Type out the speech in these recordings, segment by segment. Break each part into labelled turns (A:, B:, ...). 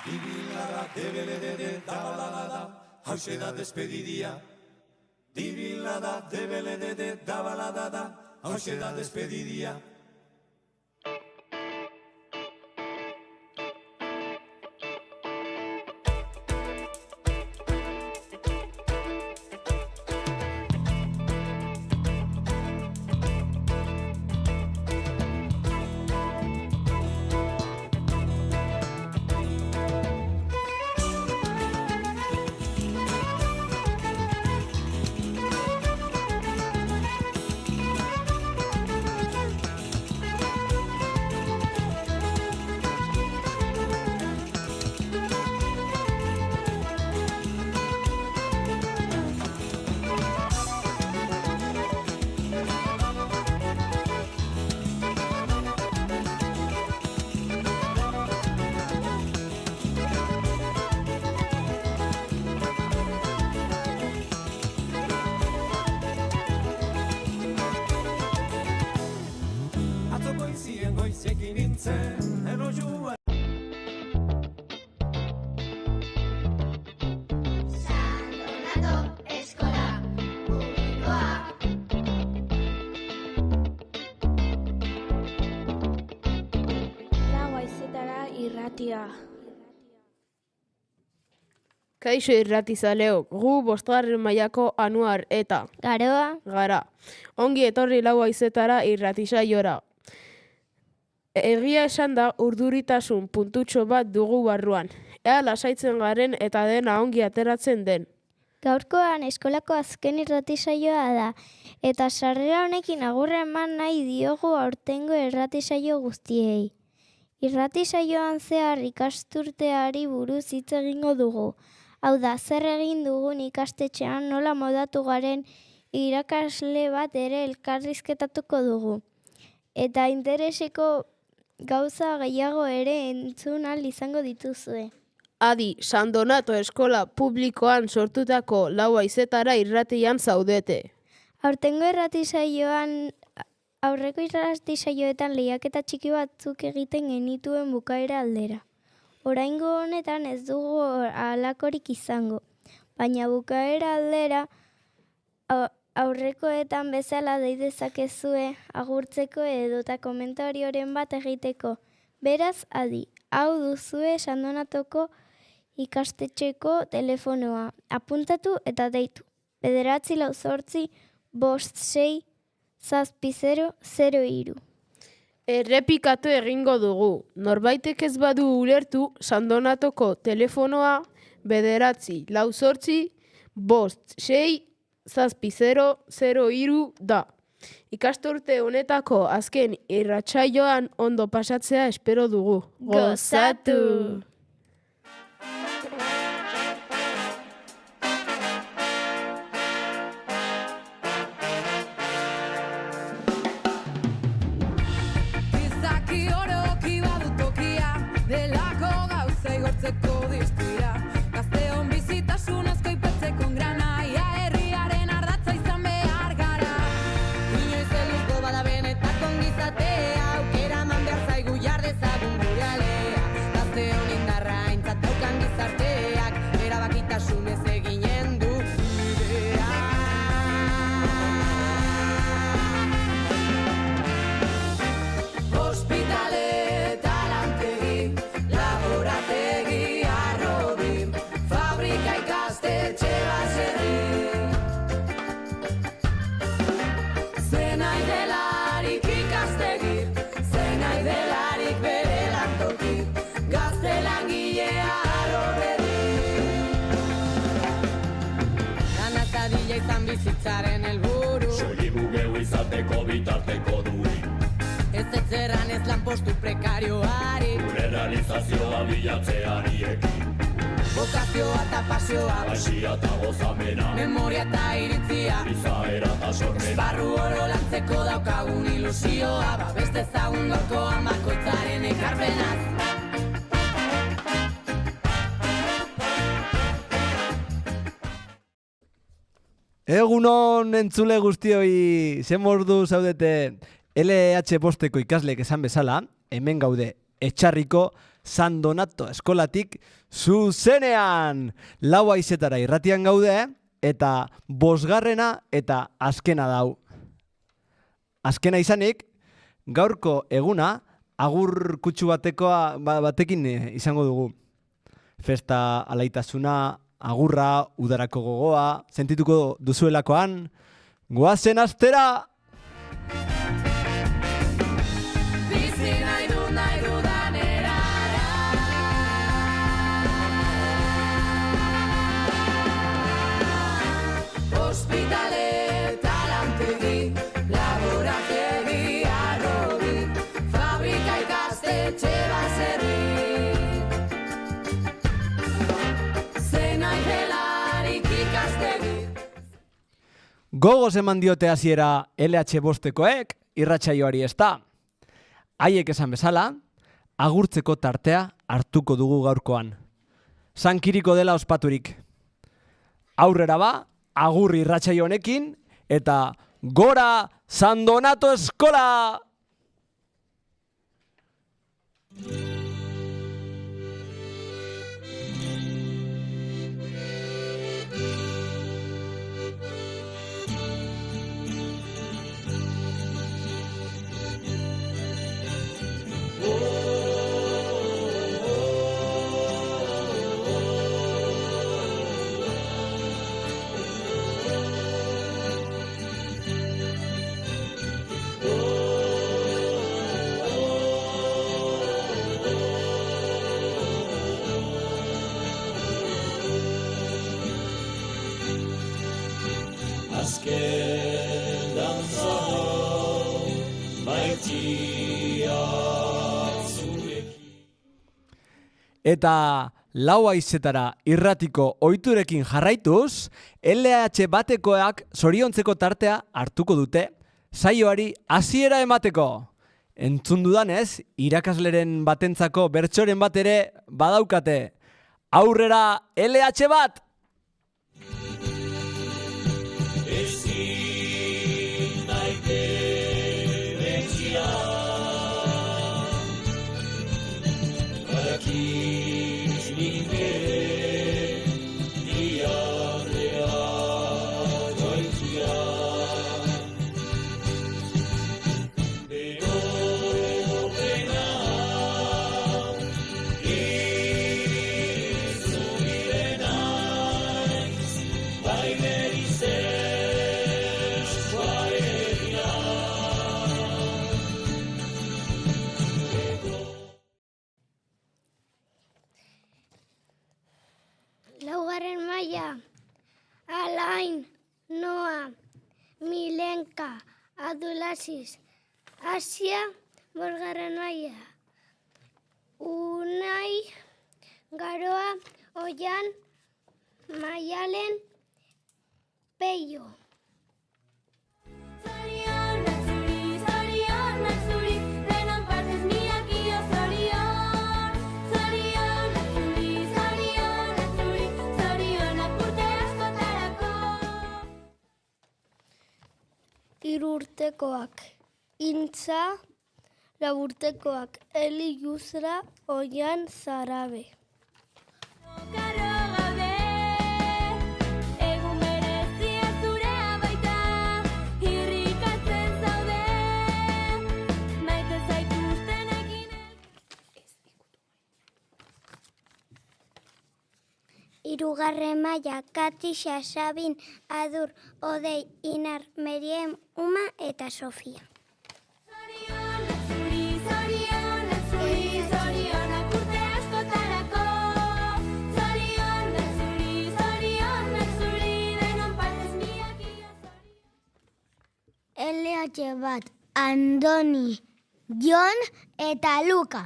A: Dibilada, debelede, dabalada, hause da despedidia. Dibilada, debelede, dabalada, hause da despedidia. Goizekin nintzen, errojua.
B: Sandonato eskola publikoa.
C: Lau haizetara irratia.
D: Kaixo irratizaleok, gu bosgarren mailako Anuar eta
C: Garoa,
D: gara. Ongi etorri lau haizetara irratisaiora. Egia esan da urduritasun puntutxo bat dugu barruan. Ea lasaitzen garen eta dena ongi ateratzen den.
C: gaurkoan eskolako azken irratisaioa da, eta sarrera honekin agurra eman nahi diogu aurtengo irratisaio guztiei. Irratisaioan zehar ikasturteari buruz hitz egingo dugu. Hau da, zer egin dugun ikastetxean nola modatu garen irakasle bat ere elkarrizketatuko dugu. Eta intereseko gauza gehiago ere entzun ahal izango dituzue.
D: Adi, Sandonato eskola publikoan sortutako lau haizetara irratian zaudete.
C: Aurtengo irratisaioan, aurreko irratisaioetan lehiaketa txiki batzuk egiten genituen bukaera aldera. Oraingo honetan ez dugu halakorik izango, baina bukaera aldera aurrekoetan bezala dei dezakezue agurtzeko edota komentarioren bat egiteko. Beraz, adi, hau duzue Sandonatoko ikastetxeko telefonoa. Apuntatu eta deitu. 944-56-0003.
D: Errepikatu egingo dugu. Norbaitek ez badu ulertu Sandonatoko telefonoa 944-56-0003 da. Ikasturte honetako azken irratsaioan ondo pasatzea espero dugu.
C: Gozatu!
E: Izaki oroki badutokia, delako gauza igortzeko distira. Gazteon bizitasunezko ipetzeko granaia, herriaren ardatza izan behar gara. Inoiz helduko bada benetako ongizatea, aukera eman behar zaigu jardezagun gure alea. Gazteon indarra aintzat daukan gizarteak, erabakitasunez eginen du bidea. Hospitale eta lantegi, laborategi, arrobi, fabrika ikastetxe baserri. Zenai delarik ikastegi, zenai delarik bere lantoki, gazte langilea arroberi. Lana zadila izan bizitzaren helburu,
A: Soilik geu izateko bitarteko duin.
E: ez etzeran ez lanpostu prekarioari.
A: Gure realizazioa bilatzeari ekin.
E: Bokazioa eta pasioa,
A: Asia eta gozamena,
E: memoria eta iritzia,
A: izaera eta sormena.
E: barru oro lantzeko daukagun ilusioa, babeste ezagun gaurkoan bakoitzaren ekarpenaz.
F: Egunon entzule guztioi, ze mordu zaudete LH bosteko ikasleek esan bezala, hemen gaude Etxarriko San Donato eskolatik zuzenean. 4 haizetara irratian gaude eta 5. eta azkena dau. Azkena izanik, gaurko eguna agur kutsu batekin izango dugu. Festa alaitasuna, agurra, udarako gogoa, sentituko duzuelakoan, goazen astera!
E: Bizi nahi dudan erara. Hospitale, talantegi, laborategi, arrobi, fabrika ikastetxe baserri. Zenaitelarik ikastegi.
F: Gogoz eman diote hasiera LH bostekoek, irratsaioari ezta. Haiek esan bezala, agurtzeko tartea hartuko dugu gaurkoan. Sankiriko dela ospaturik. Aurrera ba, agur irratsaio honekin, eta gora San Donato eskola!
A: Azken dantza maitia zurekin.
F: Eta 4 haizetara irratiko ohiturekin jarraituz, LH batekoak zoriontzeko tartea hartuko dute, saioari hasiera emateko. Entzun dudanez, irakasleren batentzako bertsoren bat ere badaukate. Aurrera LH bat!
A: Ezin daite betxia, badakiz nire diarrea joitzia. Beropena izubire naiz, bai berizez baegia.
C: Laugarren maila, Alain, Noa, Milenka, Abdulaziz, Asia, 5. maila, Unai, Garoa, Oian, Maialen, Peio.
B: Zorionak zuri, zorionak zuri, denon partez miakio zorion. Zorionak zuri, zorionak zuri, zorionak urte askotarako.
C: 3 urtekoak, Intza, 4 urtekoak, Eli Yusra, Oian, Zarabe.
B: Karro gaude, egun berezia zurea baita, irrikatzen zaude, maite zaituztenekin.
C: 3. maila, Katixa, Sabin, Adur, Odei, Inar, Meriem, Uma eta Sofia.
B: Zorionak zuri, zorionak zuri, zorionak urte askotarako. Zorionak zuri, denon partez miakio zorion.
C: LH bat, Andoni, Jon eta Luka.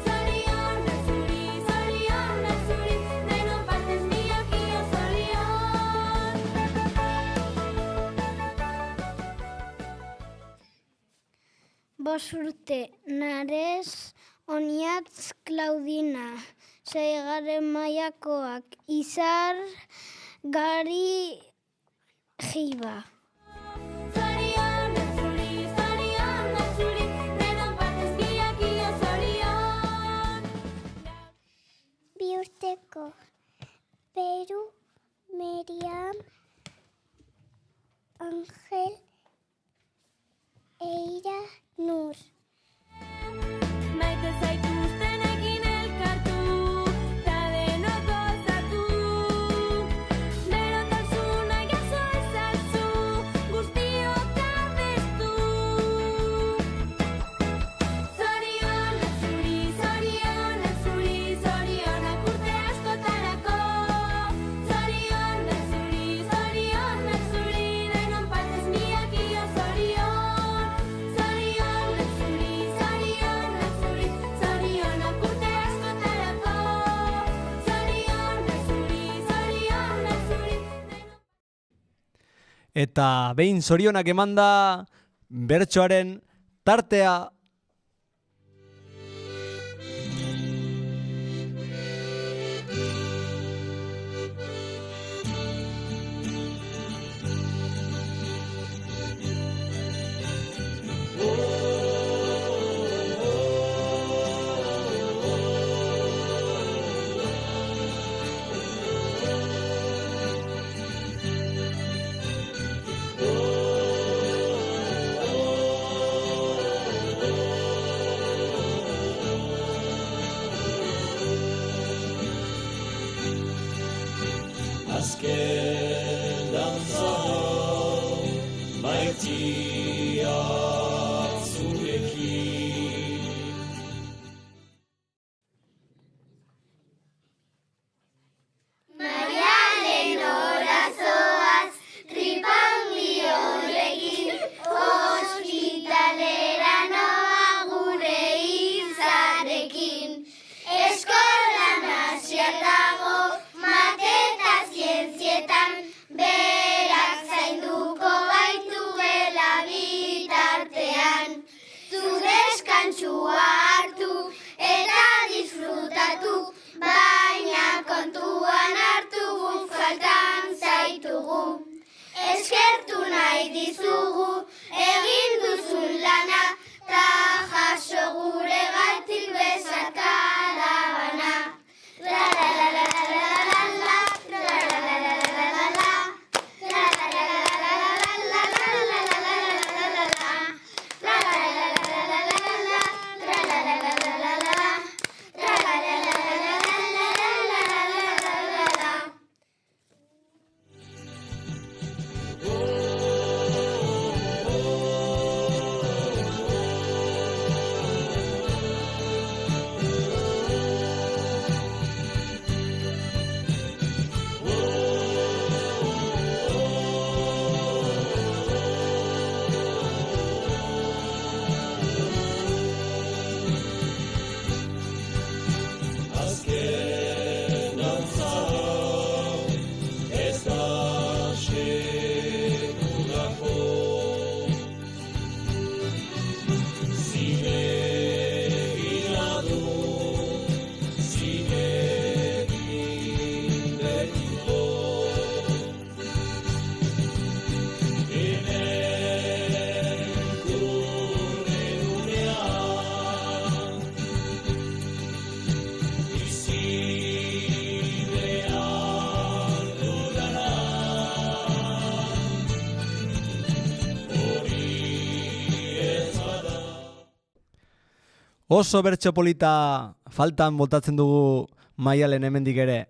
B: Zorionak zuri, denon partez miakio zorion.
C: 5 urte, Nares, Oniatz, Claudina. 6. mailakoak, Izar, Gari, Giba.
B: Zorionak zuri, denon partez miakio zorion. Francisco, Peru, Miriam, Ángel, Eira, Nur.
G: Maite zaituztenekin elkartu, ta denok gozatu. Berotasuna jaso ezazu, guztiok abestu.
B: Zorionak zuri, zorionak zuri, zorionak urte askotarako. Zorionak zuri, denon partez miakio zorion. Zorionak zuri, zorionak urte askotarako. Zorionak zuri, denon.
F: Eta behin zorionak emanda bertsoaren tartea.
A: Azken dantza hau maitia zurekin.
B: Maialen orazoaz, tripangi horrekin, ospitalera noa gure izarekin. Eskolan hasia dago, mate eta zientzietan, berak zainduko gaituela bitartean. Zu deskantsua hartu eta disfrutatu, baina kontuan hartu guk faltan zaitugu. Eskertu nahi dizugu egin duzun lana, ta jaso gure gatik besarkada bana. Tra-la-la-la-la-la-la, tra-la-la-la-la-la-la, tra-la-la-la-la-la-la-la-la-la-la-la, tra-la-la-la-la-la-la-la, tra-la-la-la-la-la-la, tra-la-la-la-la-la-la-la-la-la.
A: Azken dantza hau ez da sekulako. Zinegina du, zinegin betiko. Hemen gure gunean bizi behar dudana. Hori ez bada.
F: Oso bertso polita faltan botatzen dugu Maialen hemendik ere.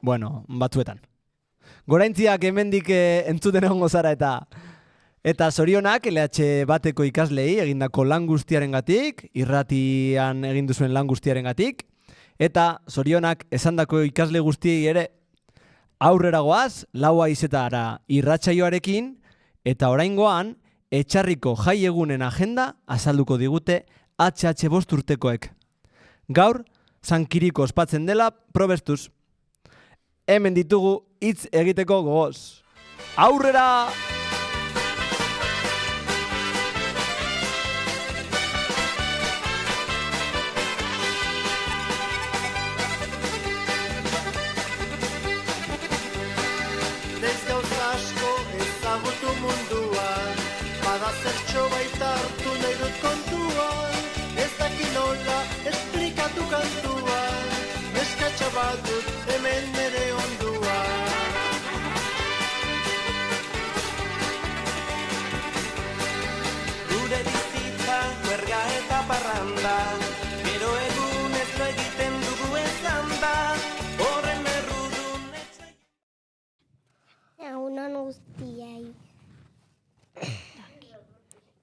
F: Bueno, batzuetan. Goraintziak hemendik entzuten egongo zara eta zorionak LH bateko ikaslei egindako lan guztiarengatik, irratian egin duzuen lan guztiarengatik, eta zorionak esandako ikasle guztiei ere. Aurrera goaz, 4:00 irratsaioarekin, eta oraingoan Etxarriko jai egunen agenda azalduko digute HH5 urtekoek. Gaur, San Kiriko ospatzen dela probestuz. Hemen ditugu hitz egiteko gogoz. Aurrera!
H: Naiz gauza asko ezagutu munduan, bada zertxo baita hartu nahi dut kontuan, ez daki nola esplikatu kantuan, neskatxa bat dut hemen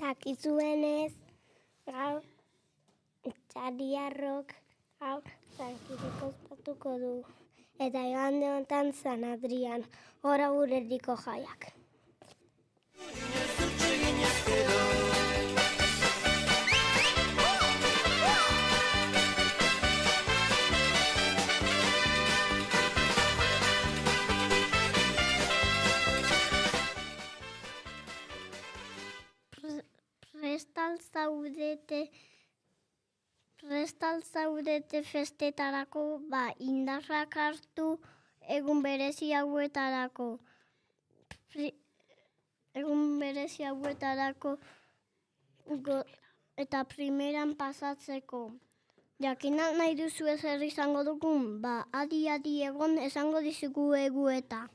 B: Akizuenez, gaur, txariarrok, gaur, zankiriko ospatuko du. Eta igande honetan San Adrian, ora gure herriko jaiak. Prestal zaudete festetarako, indarrak hartu egun berezi hauetarako. Eta primeran pasatzeko. Jakinak nahi duzu zer izango dugun, adi egon esango dizugu eta.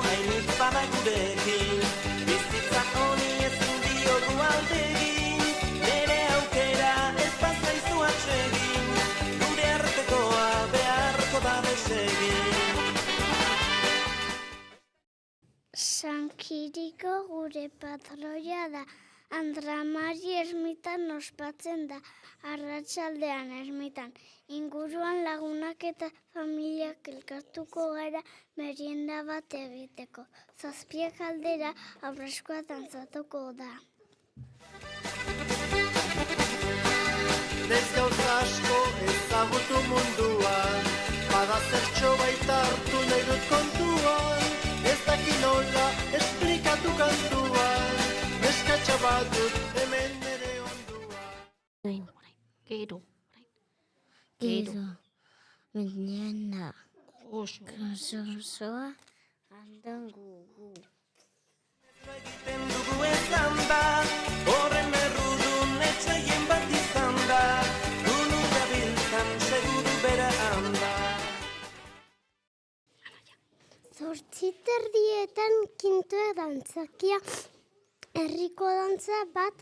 I: Hainit bada gurekin, bizitza honi ezin diogu aldegin, nire aukera ez bazaizu atsegin, gure artekoa beharko da desegin.
B: Sankiriko gure patroia da, Andramari ermitan ospatzen da, arratsaldean ermitan. Inguruan lagunak eta familiak elkartuko gara merienda bat egiteko. 7 aldera aurreskoa dantzatuko da.
H: Ez gauza asko ezagutu munduan, bada zertxo baita hartu nahi dut kontuan, ez daki nola esplikatu kantuan, eskatxa bat dut hemen ere onduan.
J: Gero.
C: Mañana. Osoa. Andan gugu.
I: Egiten dugu ezan da, horren errudun etxaien bat izan da, unu gabiltzan seguru bera handa.
B: 8:30 kintoa dantzakia, herriko dantza bat,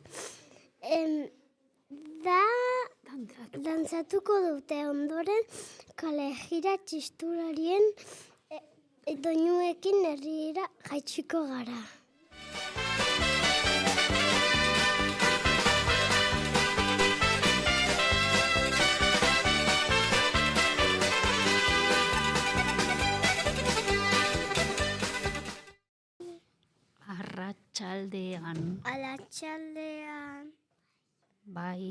B: dantzatuko dute ondoren kalejira txisturarien doinuekin herrira jaitsiko gara.
J: Arratsaldean, bai,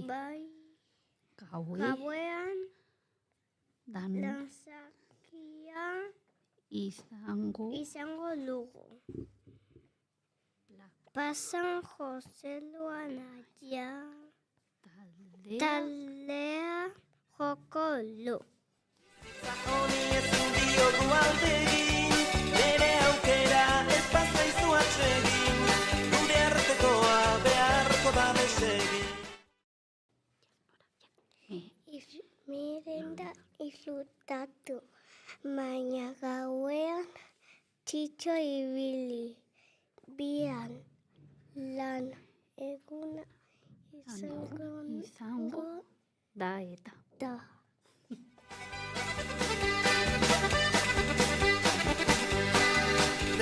B: Gauean, dantzakia izango dugu. Pasan Joseluan aia, taldea joko lu.
I: Honi ezin diogu aldegin, nire aukera ez bazaizu atsegin, gure artekoa beharko da desegin.
B: Merenda izutatu, baina gauean txitxo ibili, bian lan eguna izango
J: da eta.
B: da.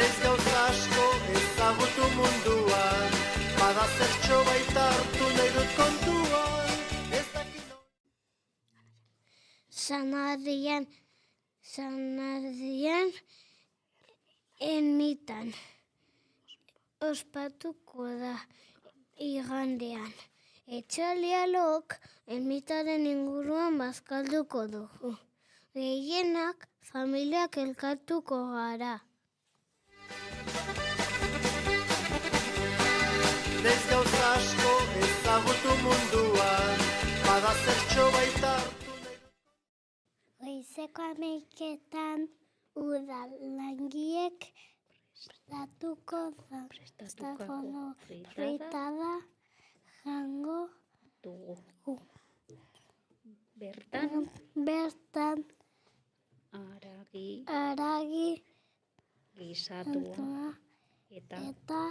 H: Ez gauza asko ezagutu munduan, bada zertxo baita hartu nahi dut kontuan, ez daki nola.
B: San Adrian enmitan ospatuko da igandean. Etxalialok enmitaren inguruan bazkalduko dugu. Gehienak familiak elkartuko gara.
H: Ez gauza asko ezagutu munduan, bada zertxo baita hartu nahi dut.
B: Goizeko 11:00 udalangiek prestatuko da fritada jango
J: dugu.
B: Bertan aragi
J: gisatua
B: eta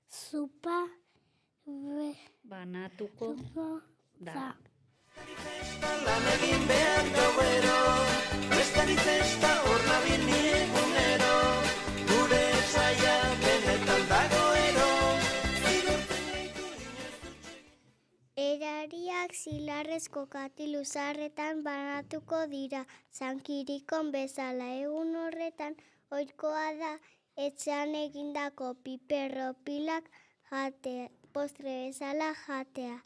B: zupa
J: banatuko da.
I: Lan egin behar gauero, bestari zesta hor nabil ni egunero, gure etxaia benetan dago
B: zilarrezko katilu zaharretan banatuko dira, zankirikon bezala. Egun horretan ohikoa da etxean egindako piperropilak jatea, postre bezala jatea.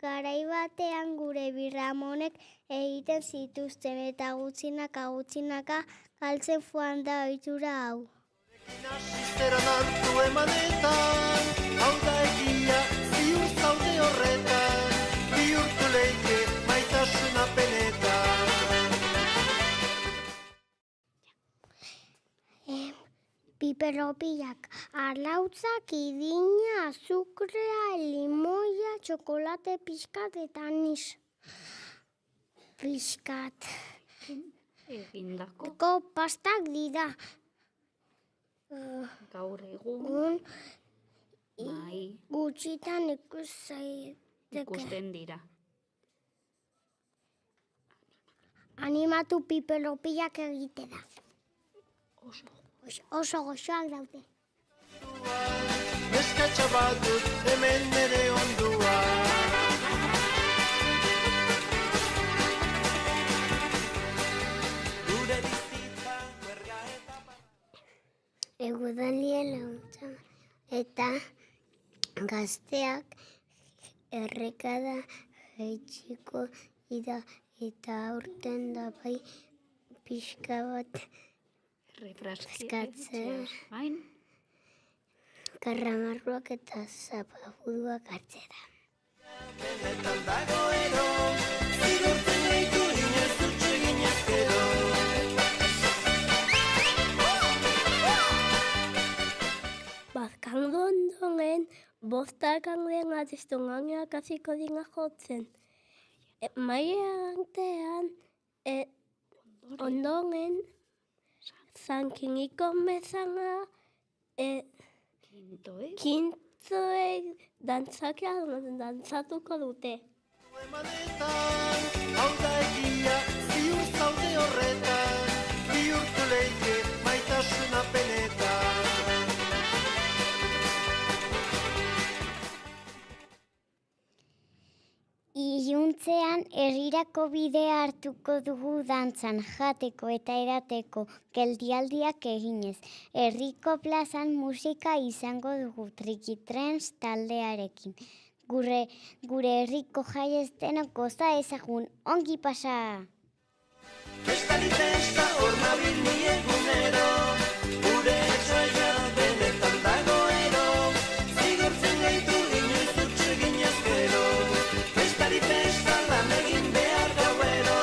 B: Garai batean gure birramonek egiten zituzten eta gutxinaka galtzen joan da ohitura hau.
H: Zeran hartu emanetan, hau da egia, ziur zaude horretan, bihurtu leike maitasuna penetan.
B: Piperropilak, arlautzak, idina, azukrea, limoia, txokolate pixkat eta anis pixkat.
J: Egindako
B: Pastak dira.
J: gaur egun bai
B: Gutxitan ikusten
J: dira.
B: Animatu piperropilak egite da. Oso goxoak daude.
H: Neskatxa bat dut hemen nere ondua. Gure bizitza berga eta
B: Egudalien laguntza eta gazteak errekada jaitsiko dira eta aurten da bai pixka bat eskatzen
J: Bain,
B: karramarruak eta zapabuduak hartzera.
H: benetan dagoero, zigortzen gaitu inoiz utxe ginezkero.
K: Bazkandu ondoen, bostak hangen atiztunganeak hasiko dina jotzen. Maiantean, ondoen, zankiniko mezana, kintzoek dantzatuko dute.
H: Emanetan, hau da egia, ziur zaude horretan, bihurtu leike maitasuna penetan.
B: Iluntzean herrirako bidea hartuko dugu dantzan, jateko eta edateko geldialdiak eginez. Herriko plazan musika izango dugu Trikitrens taldearekin. Gure herriko jaiestenak goza ezagun, ongi pasa!
H: Festari festa hor nabil ni egunero, gure etxaia benetan dagoero, zigortzen gaitu inoiz utxe ginezkero. Festari festa lan egin behar gauero,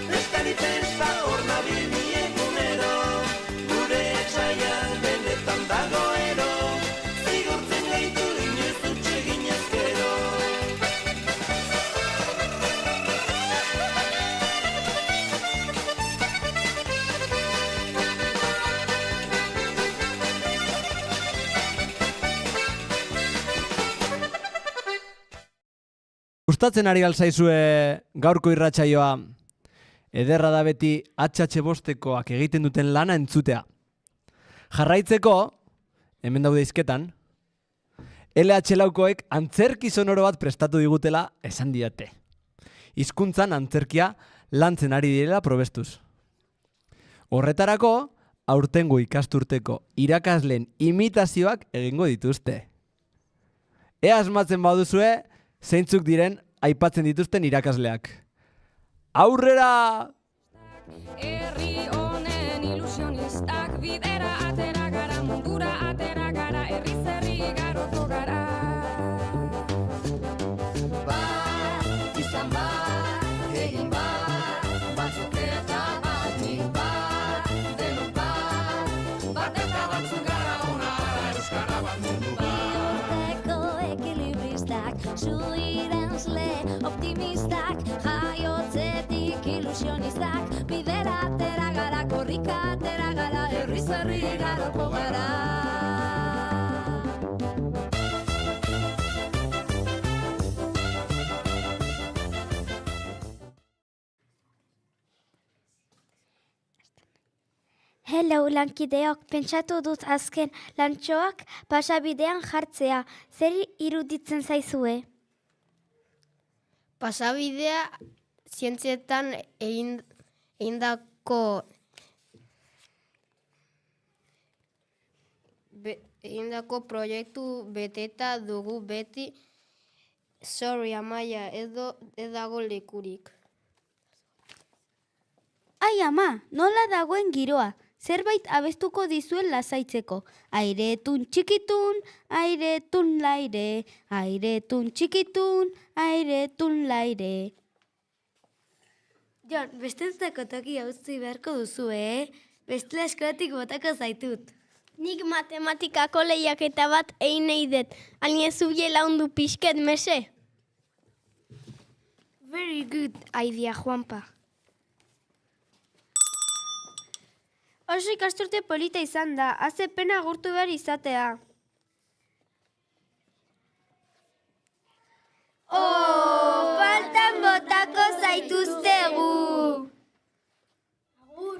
H: festari festa hor nabil ni egunero, gure etxaia benetan dagoero, zigortzen gaitu inoiz utxe ginezkero.
F: Gustatzen ari galzaizue gaurko irratsaioa, ederra da beti HH5-koak egiten duten lana entzutea. Jarraitzeko, hemen daude hizketan, LH4koek antzerki sonoro bat prestatu digutela esan diate. Hizkuntzan antzerkia lantzen ari direla probestuz. Horretarako, aurtengo ikasturteko irakasleen imitazioak egingo dituzte. Ea asmatzen baduzue, zeintzuk diren aipatzen dituzten irakasleak. Aurrera!
G: Herri honen ilusionistak bidera atera gara, mundura atera gara, herri zerri garotu gara.
E: Bat, izan bat, egin bat, batzuk eta batik bat, denok bat eta batzuk gara ona, euskara bat mundu
G: Eko ekilibristak, zuirenzle optimistak, jaiotzetik ilusionistak, bidera atera gara, korrika atera gara, herri zerri garoko gara.
C: Hello lankideok, pentsatu dut azken lantxoak pasabidean jartzea. Zer iruditzen zaizue?
L: Pasabidea zientzietan egindako proiektu beteta dugu beti. Sorry, Amaia, ez dago lekurik.
M: Ai, ama, nola dagoen giroa? Zerbait abestuko dizuen lasaitzeko. Airetun txikitun, airetun laire, airetun txikitun, airetun laire.
C: Jon, bestentzako toki utzi beharko duzu, Bestela eskolatik botako zaitut.
B: Nik matematikako lehiaketa bat egin nahi dut. Alien zubie laundu pixket, mese?
C: Very good idea, Juanpa. Oso ikasturte polita izan da, haze pena agurtu behar izatea. Faltan botako zaituztegu. Agur.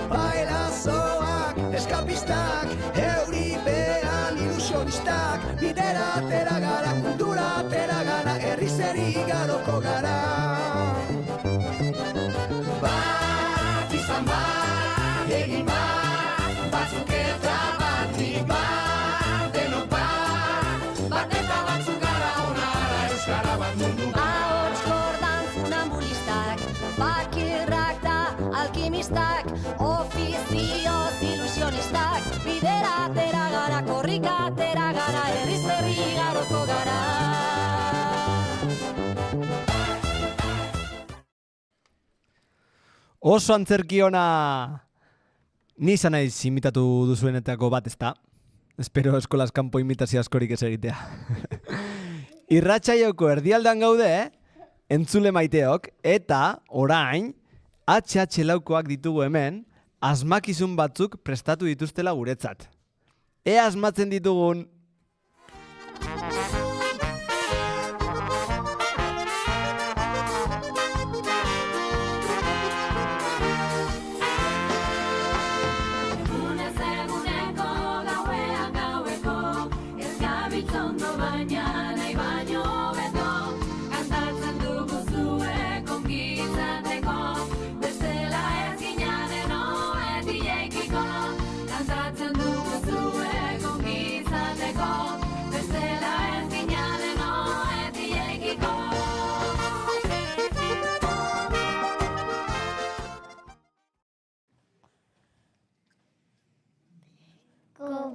I: Bailazoak, eskapistak, euripean ilusionistak, bidera atera gara, kultura atera gara, herri zeri garoko gara. Bat izan bat, egin bat, batzuk eta batik bat, denok bat, bat eta batzuk gara onara, euskara bat mundu bat.
E: Ahots kordan funambulistak, bakirrak da alkimistak, ofizioz ilusionistak, bidera atera gara, korrika atera gara, herriz herri garoko gara.
F: Oso antzerki ona ni izan naiz imitatu duzuenetako bat, ezta? Espero eskolaz kanpo imitazio askorik ez egitea. Irratsaioko erdialdan gaude, entzule maiteok, eta orain HH laukoak ditugu hemen, asmakizun batzuk prestatu dituztela guretzat. Ea asmatzen ditugun.
E: Egunez eguneko, gauean gaueko, ez gabiltzondo baina nahi baino beto, kantatzen dugu zuek ongi izateko, bestela ez ginanen oeti jaikiko, kantatzen dugu zuek ongi izateko, bestela ez ginanen oeti jaikiko.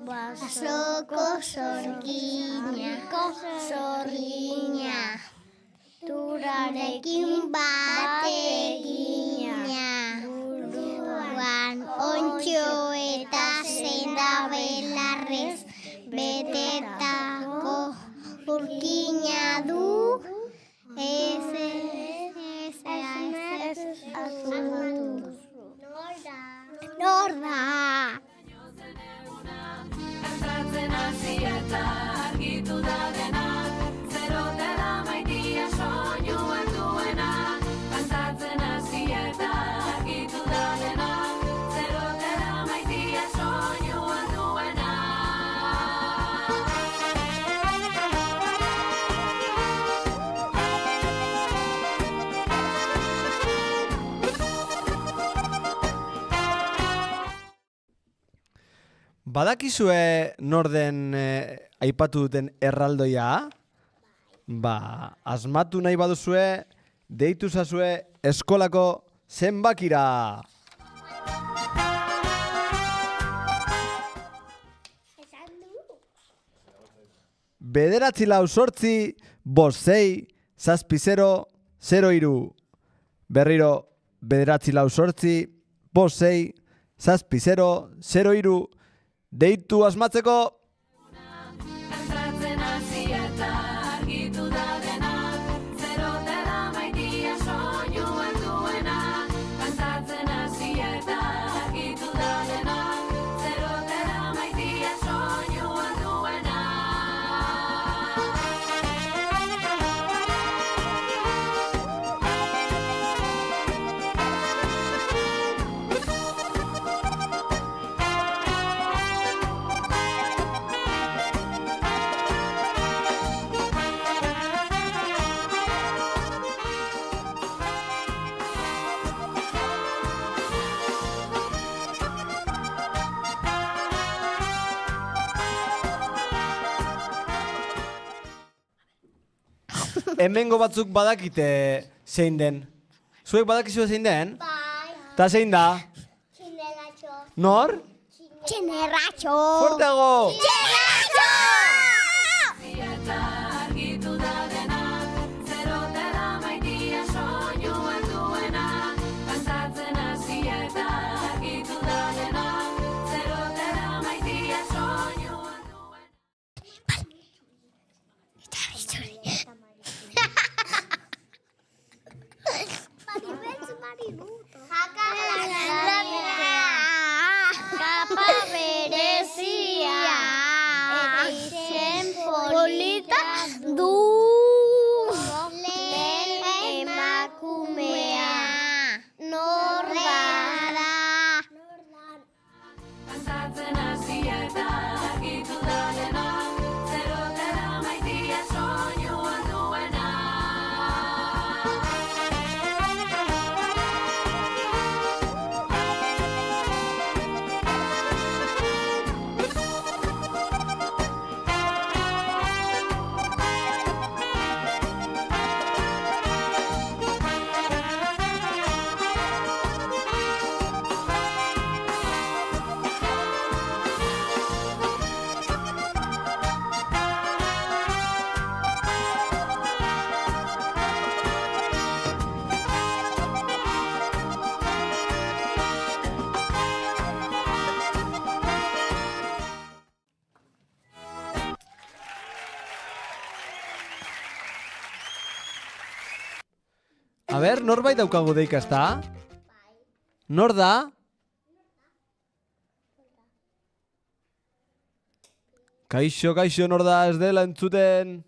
B: Basoko sorgina, turarekin bat egina, buruan ontxo eta zenda belarrez, betetako urkina du, ez asmatu. Nor da?
E: Kantatzen hasi eta argitu da dena, zerote da maitia soinuen duena. Kantatzen hasi eta argitu da dena, zerote da maitia soinuen duena.
F: Badakizue nor den aipatu duten erraldoia? Asmatu nahi baduzue, deitu zazue eskolako zenbakira. Bederatzi lau sortzi, 5 6 zazpi 0 0 3. Berriro, bederatzi lau sortzi, 5 6 zazpi 0 0 3. Deitu asmatzeko.
E: Kantatzen hasi eta argitu da dena, zerote da maitia soinuen duena. Kantatzen hasi eta argitu da dena, zerote da maitia soinuen duena.
F: hemengo batzuk badakite zein den. Zuek badakizu zein den?
B: Bai.
F: Ta zein da?
B: Txineratxo.
F: Nor?
B: Txineratxo.
F: Fuerteago!
B: Txineratxo!
G: Eta argitu da dena, zerotera maitia soinuen duena. Kantatzen hasi eta argitu da dena, zerotera maitia soinuen duena.
B: Kapa berezia eta izen polita du lehen emakumea nor da.
G: Kantatzen hasi eta argitu da dena, zerotera maitia soinuen duena.
F: A ber, norbait daukagu deika, ezta? Nor da? Kaixo, nor da ez dela entzuten?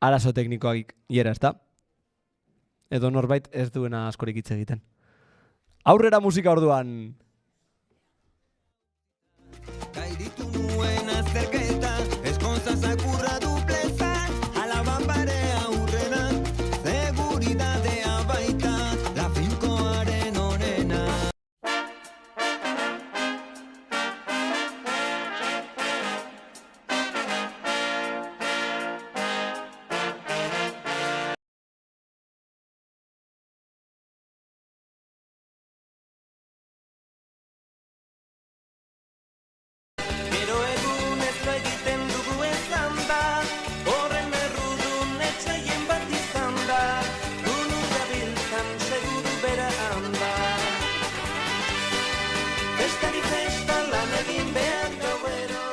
F: Arazo teknikoak hiera, ezta? Edo norbait ez duena askorik hitz egiten. Aurrera musika orduan!
I: Gairitu nuen azterketa, eskonza zakurra dupleza, alaba parea aurrera, seguridadea baita, la finkoaren onena. Gero egun ez da egiten dugu ezan da, horren errudun etxaien bat izan da, unu gabiltzan seguru bera handa. Festari festa lan egin behar gauero.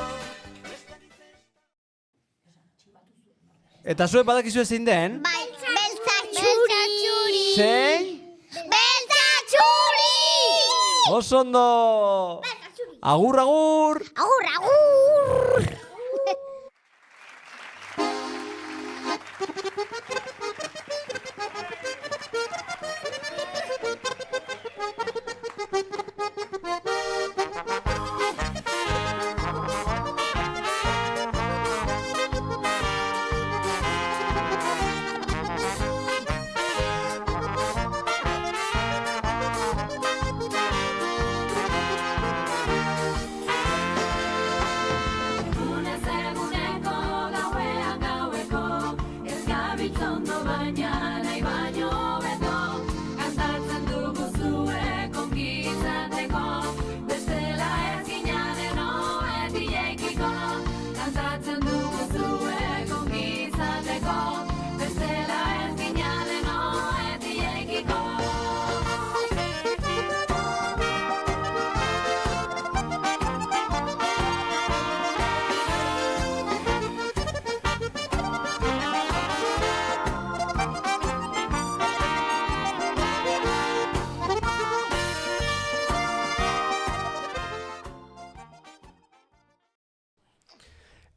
F: Eta zuek badakizu zein den?
B: Beltzatxuri.
F: Zein?
B: Beltzatxuri.
F: Oso ondo! Agur, agur!
B: Agur, agur.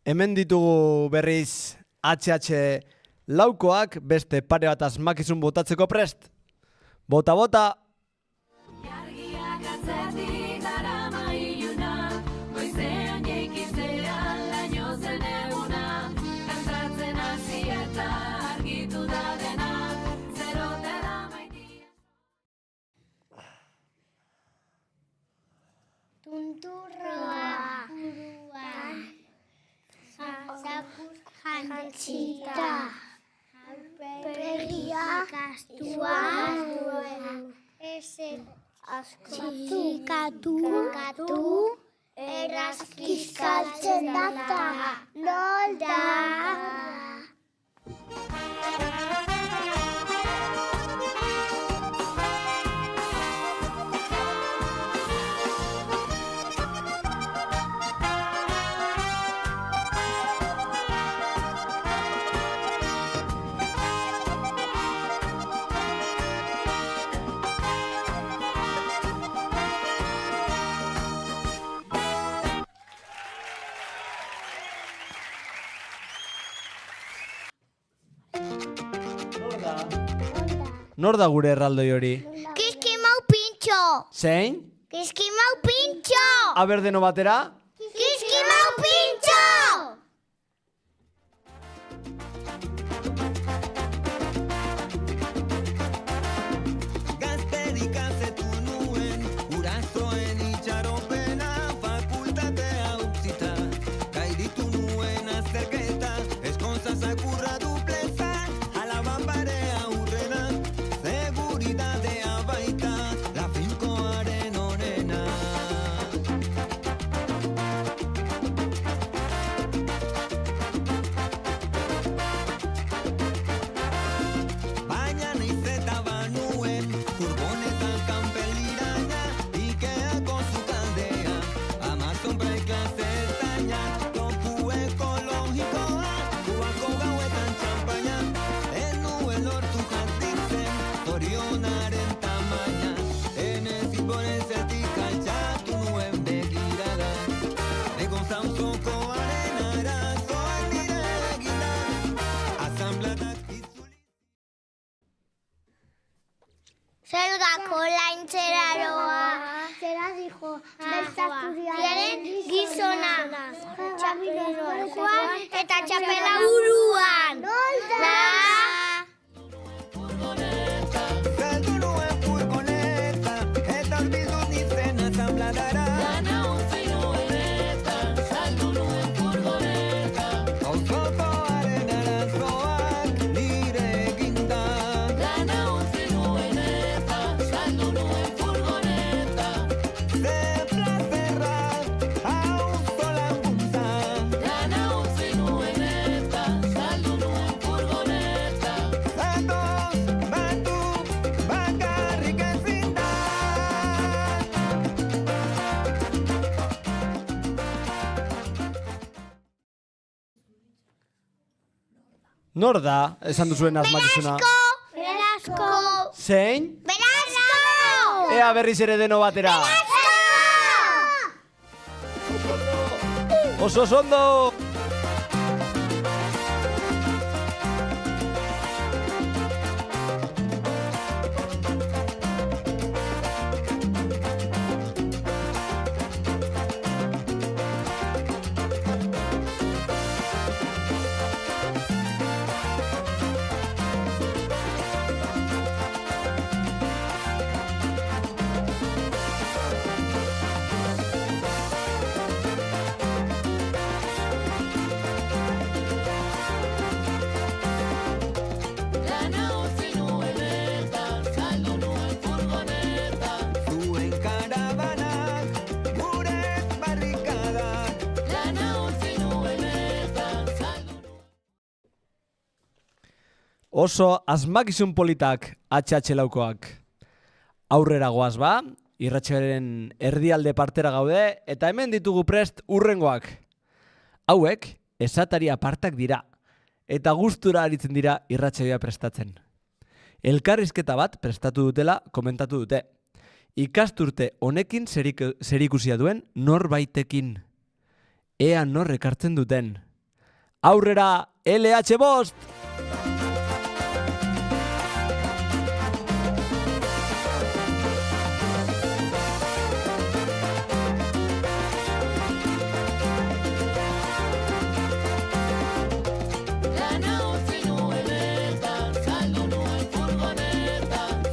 F: Hemen ditugu berriz HH laukoak beste pare bat asmakizun botatzeko prest. Bota, bota!
G: Jargiak atzetik darama iluna, goizean jeikitzean laino zen eguna, kantatzen hasi eta argitu da dena, zerotera maitia.
B: Tunturroa. Txita. Begiak astua. Txikatu. Erazkizkaltzen data. Nolda.
F: Nor da gure erraldoi hori?
B: Kiskimau pintxo.
F: Zein?
B: Kiskimau pintxo.
F: Aber deno batera?
B: Kiskimau pintxo.
I: Gazterik azetu nuen, gurasoen itxaropena, fakultatea utzita. Gairitu nuen azterketa, eskonza zakurra dupleza, alaban parea hurrena, seguridadea baita, la finkoaren onena. Baina naiz eta banuen, furgonetan kanpeliraina, Ikeako zukaldea, Amazon preklase ertaina, topu ekologikoa, Kubako gauetan txampaina, ez nuen lortu jartitzen, zorionaren tamaina, enez iporezetik altxatu nuen begirada, egon zaunzokoaren arazoak nire eginda, asamblatak itzuli.
B: Zelgako laintzeraroa. Zera dijo, bertazturiaren gizona. Juan eta txapela buruan. Nolda.
I: Galdu nuen furgoneta, eta olbidu nintzen asambladara. Auzokoaren arazoak nire eginda. Ze plazerra, auzo laguntza. Zatoz, batu, bakarrik ezin da.
F: Nor da, esan duzuen asmakizuna?
B: Berasko.
F: Zein?
B: Berasko.
F: Ea berriz ere deno batera. Oso ondo!
I: Zuen karabanak, gure barrikadak.
F: Oso asmakizun politak HH laukoak. Aurrera goaz ba, irratsaioaren erdialde partera gaude, eta hemen ditugu prest urrengoak. Hauek, esatari apartak dira, eta gustura aritzen dira irratsaioa prestatzen. Elkarrizketa bat prestatu dutela komentatu dute. Ikasturte honekin zerikusia duen norbaitekin. Ea nor ekartzen duten. Aurrera, LH5!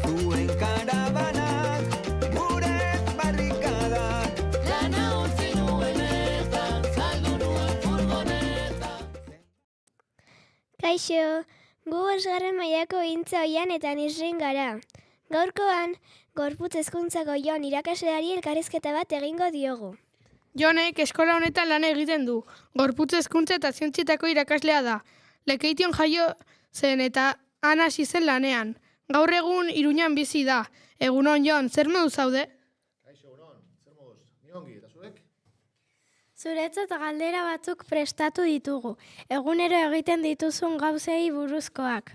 I: Zuen karabanak, gure barrikadak.
N: Kaixo, gu 5. mailako gintza oian eta nisrin gara. Gaurkoan, gorputz hezkuntzako Jon irakasleari elkarrizketa bat egingo diogu.
O: Jonek eskola honetan lan egiten du. Gorputz hezkuntza eta zientzietako irakaslea da. Lekeition jaio zen eta han hasi zen lanean. Gaur egun Iruñan bizi da. Egunon Jon, zer modu zaude?
P: Kaixo, egunon, zer moduz? Ni ongi, eta zuek?
C: Zuretzat galdera batzuk prestatu ditugu. Egunero egiten dituzun gauzei buruzkoak.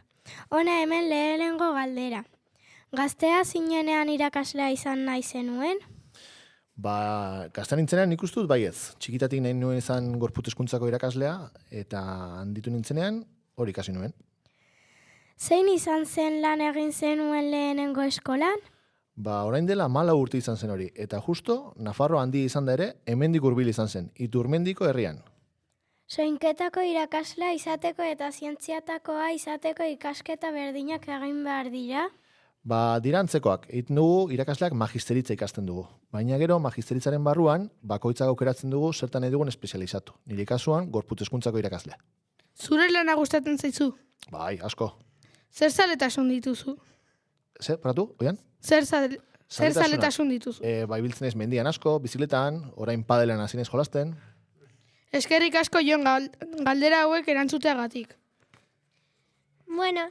C: Hona hemen lehenengo galdera. Gaztea zinenean irakaslea izan nahi zenuen?
P: Gaztean nintzenean nik uste dut baietz. Txikitatik nahi nuen izan gorputz hezkuntzako irakaslea, eta handitu nintzenean hori ikasi nuen.
C: Zein izan zen lan egin zenuen lehenengo eskolan?
P: Orain dela 14 urte izan zen hori, eta justo Nafarro handi izan da ere, hemendik hurbil izan zen, Iturmendiko herrian.
C: Soinketako irakaslea izateko eta zientziatakoa izateko ikasketa berdinak egin behar dira?
P: Dira antzekoak, egiten dugu irakasleak magisteritza ikasten dugu. Baina gero magisteritzaren barruan, bakoitzak aukeratzen dugu zertan nahi dugun espezializatu. Nire kasuan, gorputz hezkuntzako irakaslea.
O: Zure lana gustatzen zaizu?
P: Bai, asko.
O: Zer zaletasun dituzu?
P: Zer, paratu, oian?
O: Zer zaletasun dituzu?
P: Ibiltzen ez mendian asko, bizikletan, orain padelean hasi naiz jolasten.
O: Eskerrik asko Jon galdera hauek erantzuteagatik.
N: Bueno,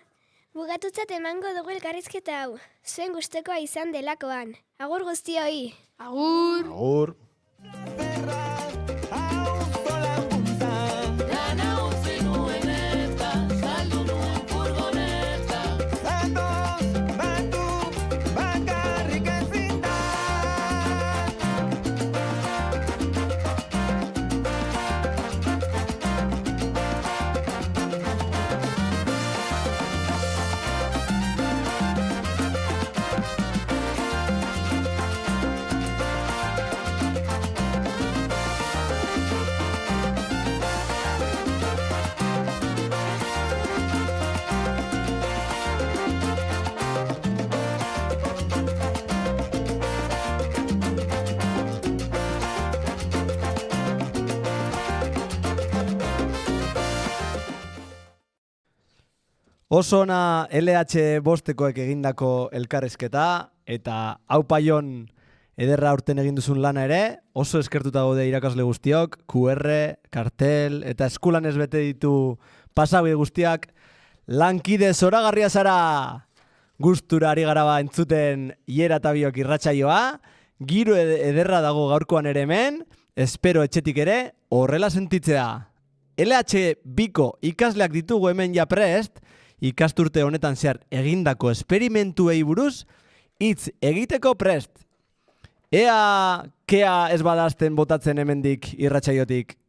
N: bugatutzat emango dugu elkarrizketa hau. Zuen gustekoa izan delakoan. Agur guztioi.
O: Agur.
P: Agur.
F: Oso ona LH bostekoek egindako elkarrizketa, eta haupa Jon ederra aurten egin duzun lana ere, oso eskertuta gaude irakasle guztiok, QR, kartel, eta eskulan ez bete ditu pasabe guztiak, lankide zoragarria zara! Gustura ari gara entzuten Iera eta Biok irratsaioa, giro ederra dago gaurkoan ere hemen, espero etxetik ere horrela sentitzea. LH biko ikasleak ditugu hemen ja prest, ikasturte honetan zehar egindako esperimentuei buruz, hitz egiteko prest. Ea kea ez badazten botatzen hemendik irratsaiotik.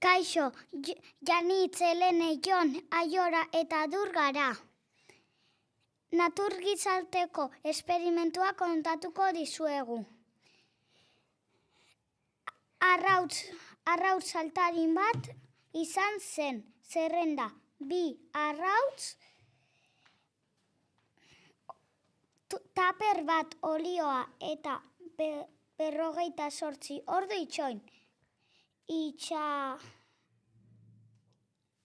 B: Kaixo, Janitz, Helene, Jon, Aiora eta Dur gara. Naturgizarteko esperimentua kontatuko dizuegu. Arrautz saltarin bat izan zen, zerrenda 2 arrautz, taper bat olioa eta 58 ordu itxoin.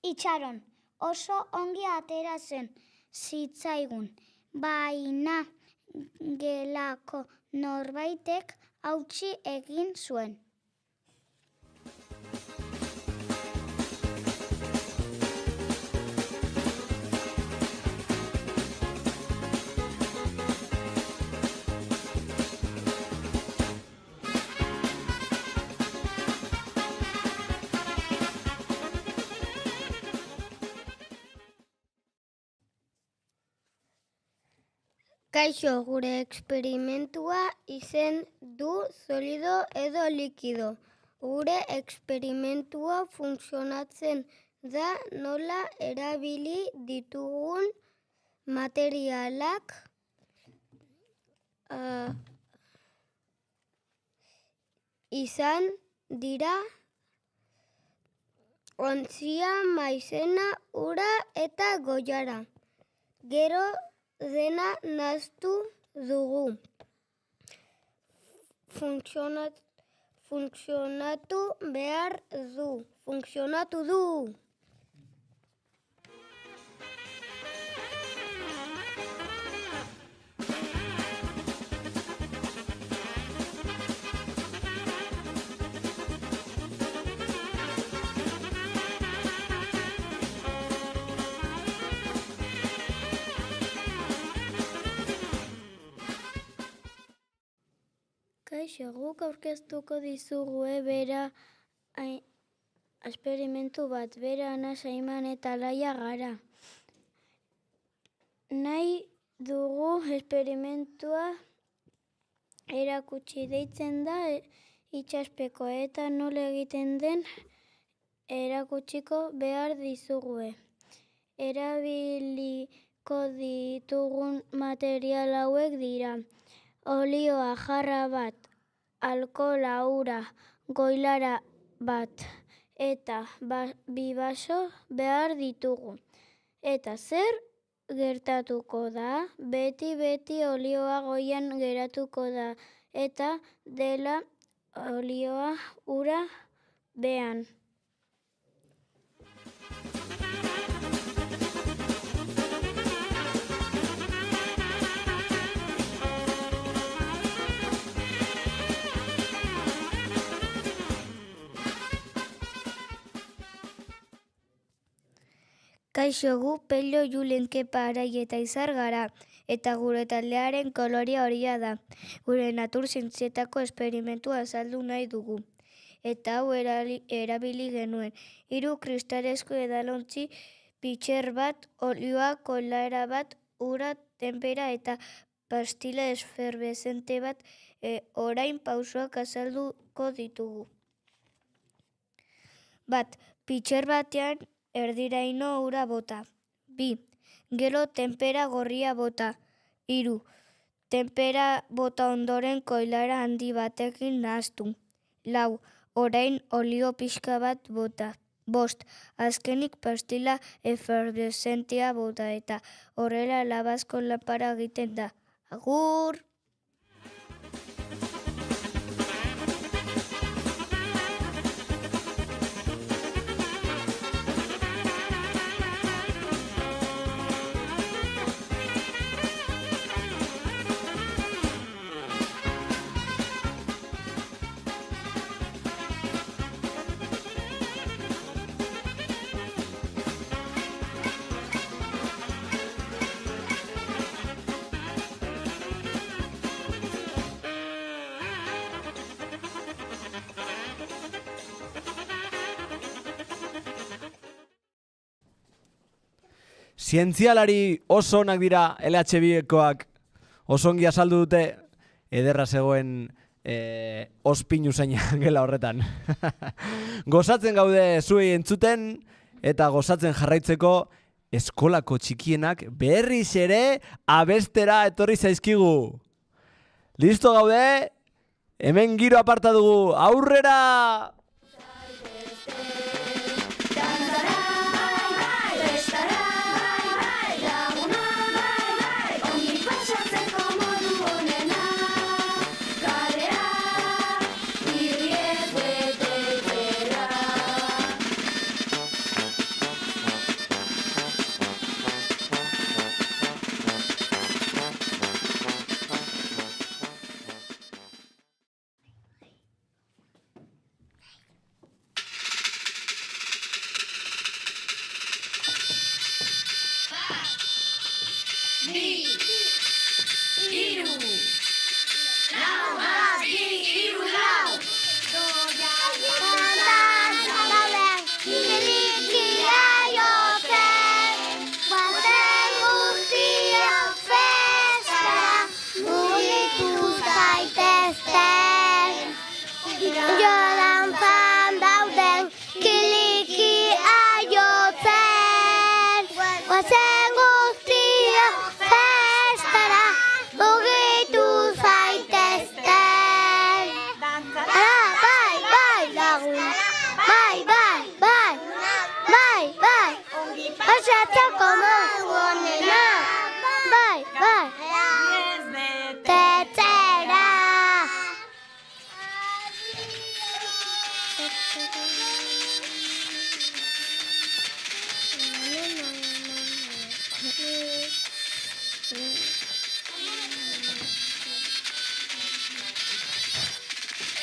B: Itxaron, oso ongi atera zen zitzaigun, baina gelako norbaitek hautsi egin zuen. Kaixo, gure eksperimentua izen du solido edo likido. Gure eksperimentua funtzionatzen da nola erabili ditugun materialak izan dira ontzia, maizena, ura eta goiara. Gero dena nahastu dugu. Funtzionatu behar du. Funtzionatu du.
C: Kaixo, guk aurkeztuko dizugu bera esperimentu bat, bera Ana, Saiman eta Laia gara. Nahi dugu esperimentua erakutsi deitzen da itxaspeko eta nola egiten den erakutsiko behar dizugu. Erabiliko ditugun material hauek dira. Olioa jarra bat, alkohola, ura, goilara bat eta bi baso behar ditugu. Eta zer gertatuko da? Beti olioa goian geratuko da eta dela olioa ura behan.
N: Kaixo, gu Pello, Julen, Kepa, Arai eta Izar gara, eta gure taldearen kolorea horia da. Gure natur zientzietako esperimentua azaldu nahi dugu. Eta hau erabili genuen. 3 kristalezko edalontzi, pitxer bat, olioa, kolara bat, ura, tenpera eta pastila esferbezente bat, orain pausoak azalduko ditugu. Bat, pitxer batean erdiraino ura bota. 2. Gero tenpera gorria bota. 3. Tenpera bota ondoren koilara handi batekin nahaztu. 4. Orain olio pixka bat bota. 5. Azkenik pastila eferbezentea bota eta horrela labazko lanpara egiten da. Agur!
F: Zientzialari oso onak dira LHB-ekoak, oso ongi azaldu dute, ederra zegoen ospinu zaina gela horretan. Gozatzen gaude zuei entzuten eta gozatzen jarraitzeko eskolako txikienak berriz ere abestera etorri zaizkigu. Listo gaude? Hemen giro aparta dugu. Aurrera!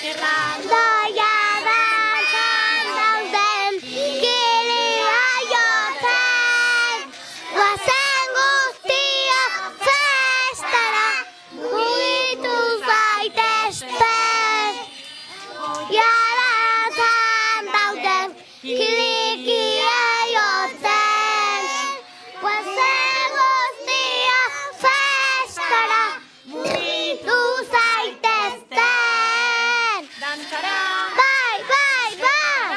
B: Erraldoia dantzan dauden kilea jotzen, goazen guztia festara mugitu zaitezten. Dantzan dauden kilikia jotzen, goazen guztia festara mugitu zaitezten. Bai, bai, bai!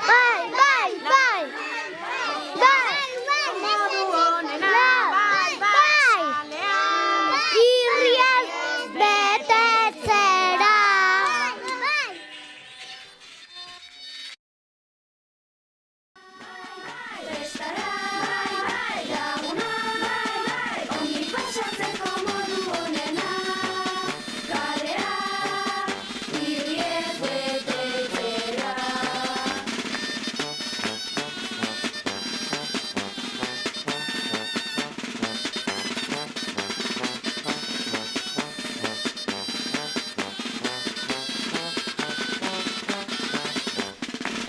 B: Bai, bai, bai! Modu honena, bai, bai! Irriaz betetzera!
E: Ongi pasatzeko modu honena, kalea, irriez betetzera.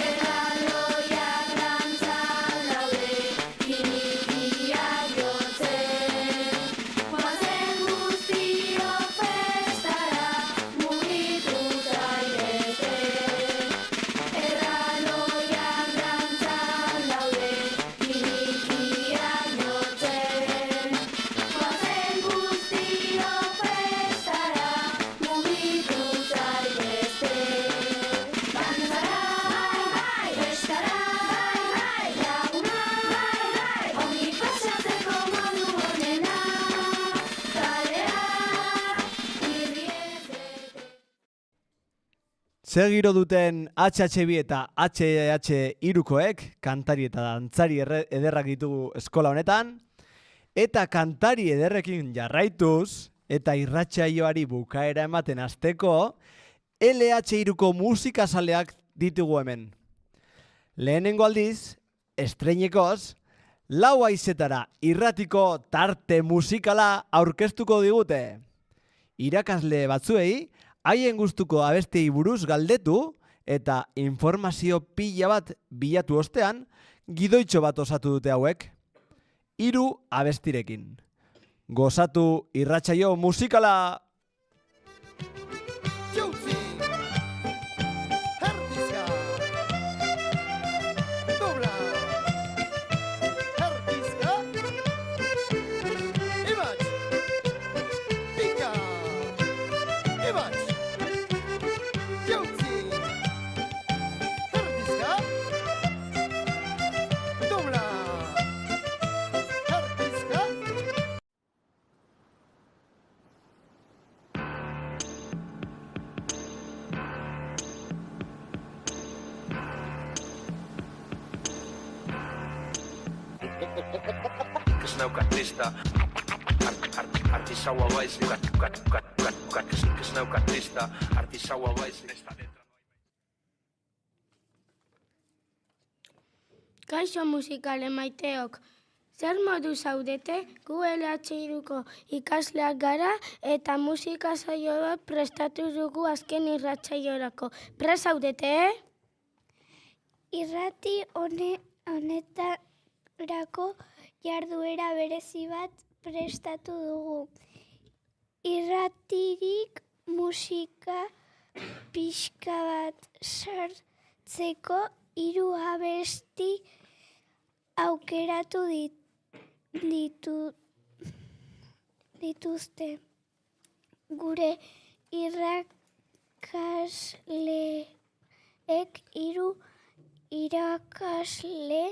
E: Erraldoiak dantzan daude, kinikiak jotzen, goazen guztiok festara mugitu zaitezte. Erraldoiak dantzan daude, kinikiak jotzen, goazen guztiok festara mugitu zaitezte. Festara, laguna, ongi pasatzeko modu honena, kalea, irriez
F: Zer giro duten HH2 eta HH3koek, kantari eta dantzari ederrak ditugu eskola honetan, eta kantari ederrekin jarraituz, eta irratsaioari bukaera ematen hasteko, LH3ko musikazaleak ditugu hemen. Lehenengo aldiz, estreinekoz, 4 haizetara irratiko tarte musikala aurkeztuko digute. Irakasle batzuei, haien gustuko abestei buruz galdetu eta informazio pila bat bilatu ostean, gidoitxo bat osatu dute hauek. 3 abestirekin. Gozatu irratsaio musikala!
Q: Snauka trista Artisaua baiz Snauka trista Artisaua baiz
R: Kaixo musikale maiteok, zer modu zaudete? Gu LH3ko ikasleak gara eta musika saio bat prestatu dugu azken irratsaiorako. Prest zaudete,
B: Irrati honetarako jarduera berezi bat prestatu dugu. Irratirik musika pixka bat sartzeko 3 abesti aukeratu dituzte. Gure irakasleek 3 irakasle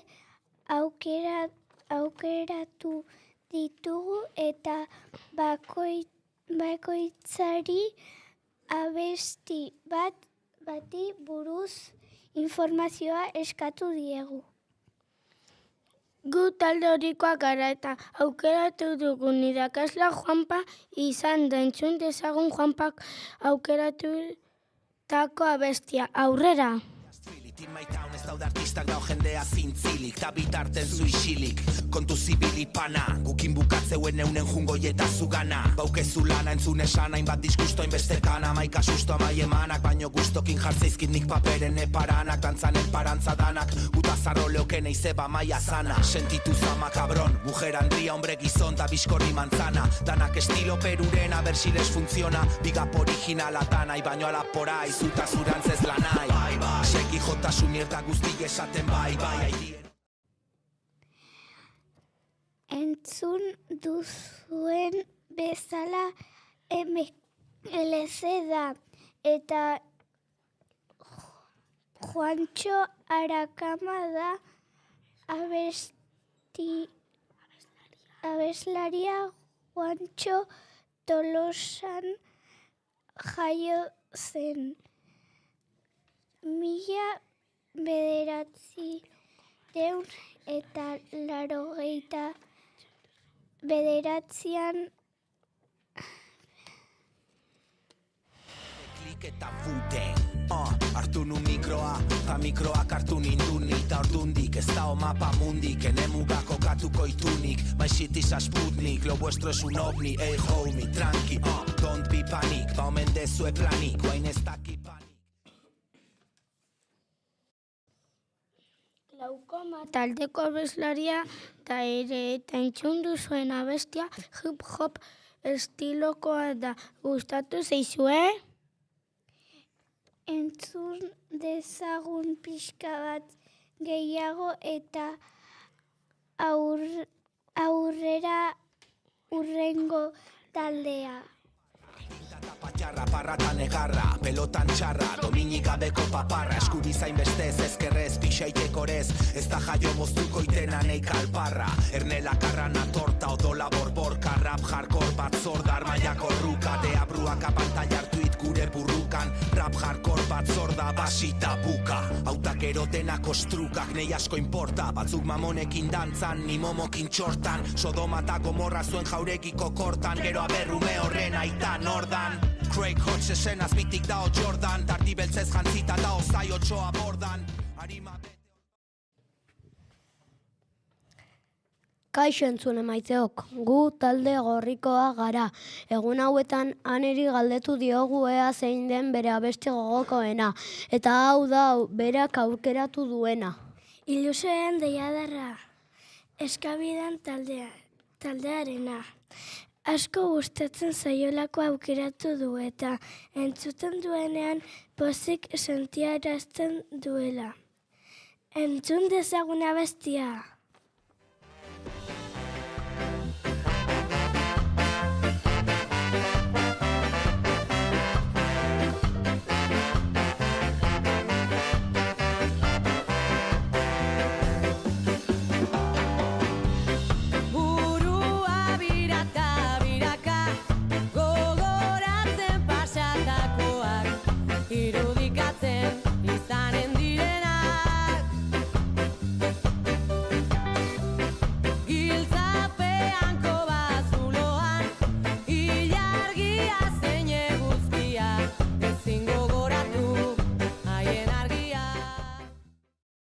B: aukeratu ditugu eta bakoitzari abesti bati buruz informazioa eskatu diegu.
R: Gu talde horikoak gara eta aukeratu dugun irakasla Juanpa izan da. Entzun dezagun Juanpak aukeratutako abestia. Aurrera!
S: Tin maitaun ez daude artistak dao jendea zintzilik, ta bitarten zu isilik, kontu zibilipana, gukin bukatzeuen eunen jungoieta zugana. Baukezu lana entzun esan, hainbat diskusto hainbestekana, maika susto amai emanak, baino gustokin jartzeizkit nik paperen eparanak, dantzan parantza danak, guta zarroleoken eizeba maia zana. Sentitu zama cabron, mujer handria, hombre gizon, da bizkorri manzana, danak estilo perurena, bersiles funtziona, bigap originala danai, baino alapora, izuta zurantzez lanai. Seki jotasu mierda guzti esaten bai.
C: Entzun duzuen bezala MLC da eta Juantxo Arakama da abeslaria. Juantxo Tolosan jaio zen. 1989an
S: eta futen hartu nu mikroa, ta mikroak hartu ninduni, ta ordundik ez dao mapa mundik, enemugak kokatuko itunik, my shit is a Sputnik, lo vuestro es un ovni, hey homie, tranqui, don't be panic, ba omen dezue planik, guain ez daki panik.
R: Laukoma taldeko abeslaria da ere eta entzun duzuen abestia hip-hop estilokoa da. Gustatu zaizue?
C: Entzun dezagun pixka bat gehiago eta aurrera urrengo taldea.
S: Patxarra, parratan egarra, pelotan txarra, dominik gabeko paparra, eskubizain bestez, ezkerrez, pixaitekorez, ez da jaio moztuko itena nei kalparra, ernela karrana torta, odola borborka, rap hardcore bat zorda, armaiako ruka, deabruak apantaiartuit gure burrukan, rap hardcore bat zorda, basita buka, autak erotenak ostrukak, nei asko importa, batzuk mamonekin dantzan, ni momokin txortan, Sodoma eta Gomorra zuen jaurekiko kortan, gero aberrume horren aitan ordan. Craig Hodgson azbitik dao Jordan, tardi beltzez jantzita dao zai otxoa bordan.
T: Kaixo entzule maiteok, gu talde gorrikoa gara. Egun hauetan aneri galdetu diogu ea zein den bere abesti gogokoena. Eta hau da berak aukeratu duena.
R: Ilusioen deiadarra, eskabidan taldearena. Asko gustatzen zaiolako aukeratu du eta entzuten duenean pozik sentiarazten duela. Entzun dezagun abestia.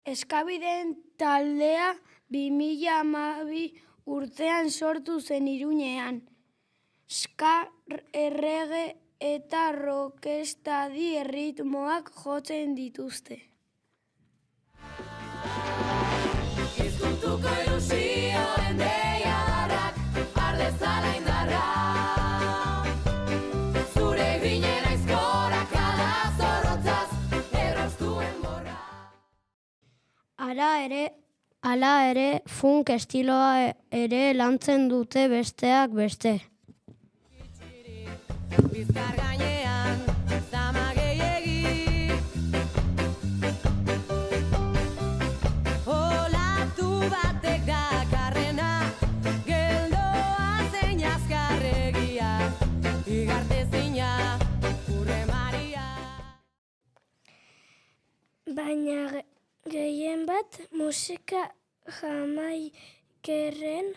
R: Eskabideen taldea 2012 urtean sortu zen Iruñean. Ska, errege eta rocksteady erritmoak jotzen dituzte.
E: Izkuntuko ilusioen deiadarrak, ardezala indarra. Zure grinen aizkorak zorrotzaz, erroztuen borra.
T: Hala ere, funk estiloa ere lantzen dute besteak beste.
E: Bizkar gainean, zama gehiegi. Olatu batek dakarrena, geldoa zein azkarregia, igartezina, urre maria.
R: Baina gehien bat musika jamaikerren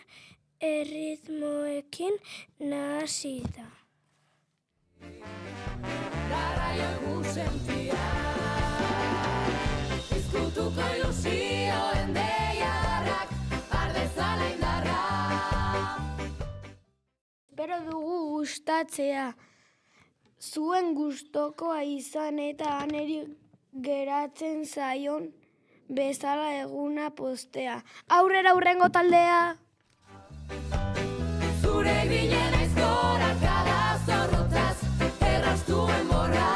R: erritmoekin nahasi da.
E: Garraio egun sentia,
R: espero dugu gustatzea. Zuen gustokoa izan eta aneri geratzen zaion bezala eguna postea. Aurrera hurrengo taldea!
E: Zure bilen aizkorak gala zorrotzaz, erraztu enborra.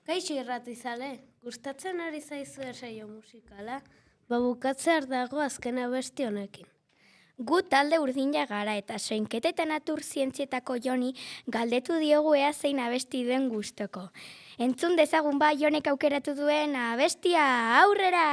T: Kaixo irratizale, gustatzen ari zaizu saio musikala? Bukatzear dago azken abesti honekin.
C: Gu talde urdina gara eta soinketa eta natur zientzietako Joni galdetu diogu ea zein abesti duen gustoko. Entzun dezagun ba Jonek aukeratu duen abestia, aurrera!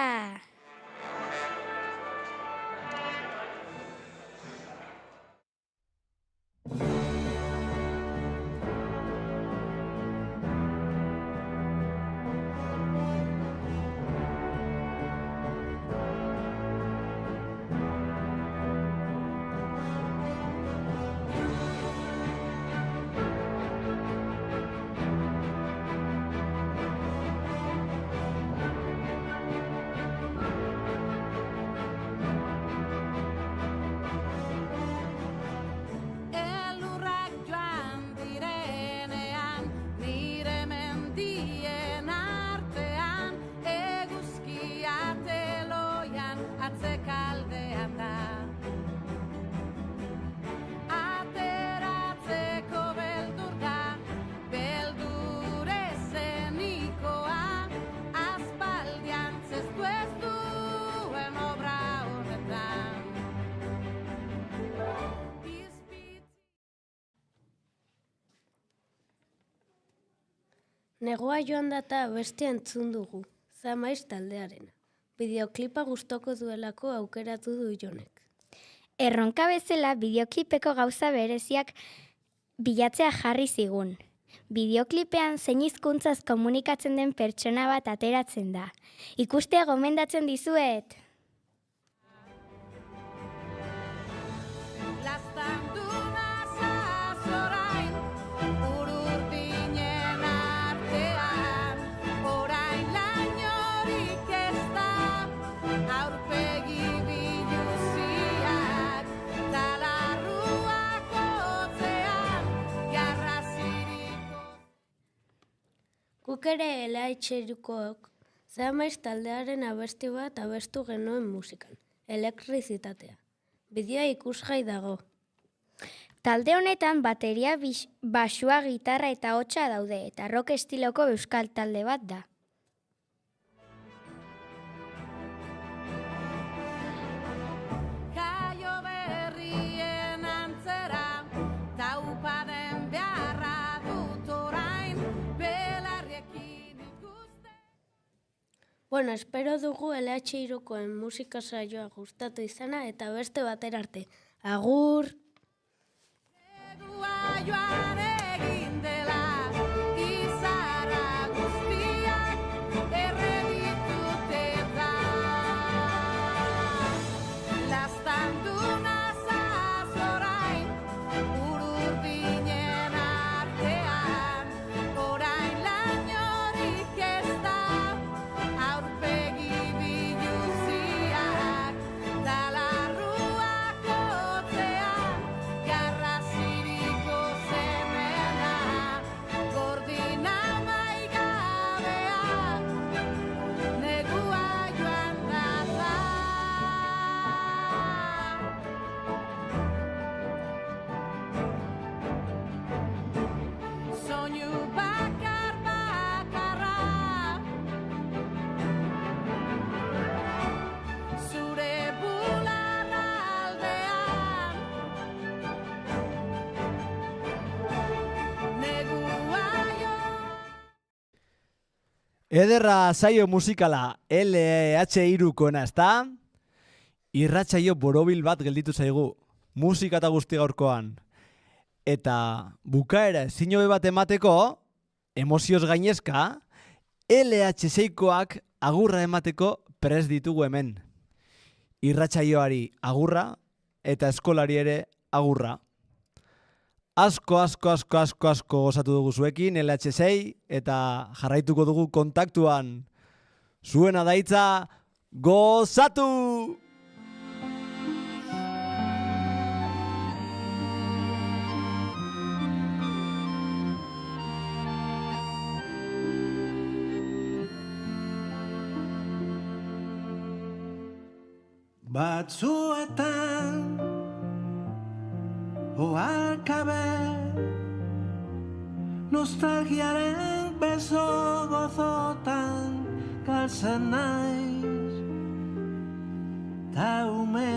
T: Negoa joan data abestia entzun dugu, Zamaiz taldearena. Bideoklipa gustoko duelako aukeratu du Jonek.
C: Erronka bezala bideoklipeko gauza bereziak bilatzea jarri zigun. Bideoklipean zein hizkuntzaz komunikatzen den pertsona bat ateratzen da. Ikustea gomendatzen dizuet!
T: Guk ere LH-kook Zamaiz taldearen abesti bat abestu genuen musikan, elektrizitatea. Bideoa ikusgai dago.
C: Talde honetan bateria, basua, gitarra eta hotsa daude eta rock estiloko euskal talde bat da.
T: Bueno, espero dugu LH-koen musika saioa gustatu izana eta beste batera arte. Agur!
F: Ederra saio musikala LH-koena, ezta? Irratsaio borobil bat gelditu zaigu, musika eta guzti gaurkoan. Eta bukaera ezin hobe bat emateko, emozioz gainezka, LH-koak agurra emateko prest ditugu hemen. Irratsaioari agurra eta eskolari ere agurra. Asko gozatu dugu zuekin, LH6, eta jarraituko dugu kontaktuan. Zuena daitza, gozatu!
U: Batzuetan oarkabe nostalgiaren beso gozotan galtzen naiz ta ume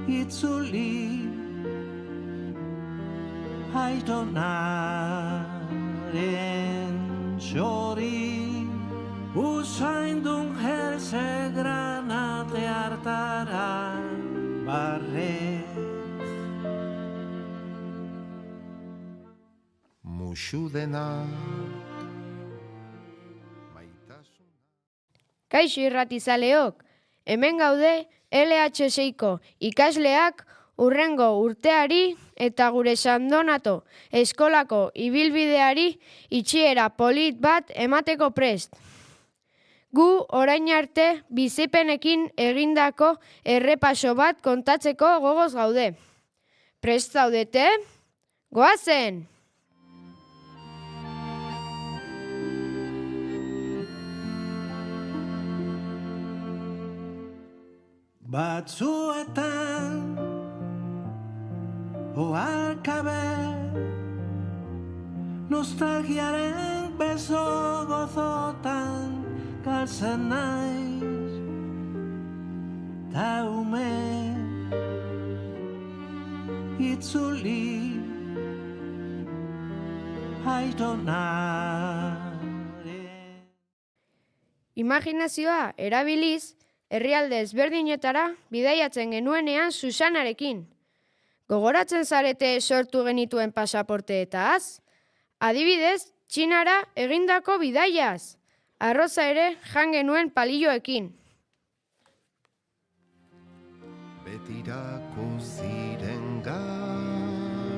U: itzuli aitonaren txori usaindun herze granate hartara barrez.
V: Musu dena
L: Kaixo irratizaleok, hemen gaude LH6ko ikasleak urrengo urteari eta gure San Donato eskolako ibilbideari itxiera polit bat emateko prest. Gu orain arte bizipenekin egindako errepaso bat kontatzeko gogoz gaude. Prest zaudete? Goazen!
U: Batzuetan oarkabe nostalgiaren beso gozotan galtzen naiz ta ume itzuli aitonaren.
L: Imaginazioa erabiliz, herrialde ezberdinetara bidaiatzen genuenean Susanarekin. Gogoratzen zarete sortu genituen pasaporteetaz? Adibidez, Txinara egindako bidaiaz. Arroza ere jan genuen palilloekin.
V: betirako ziren garaira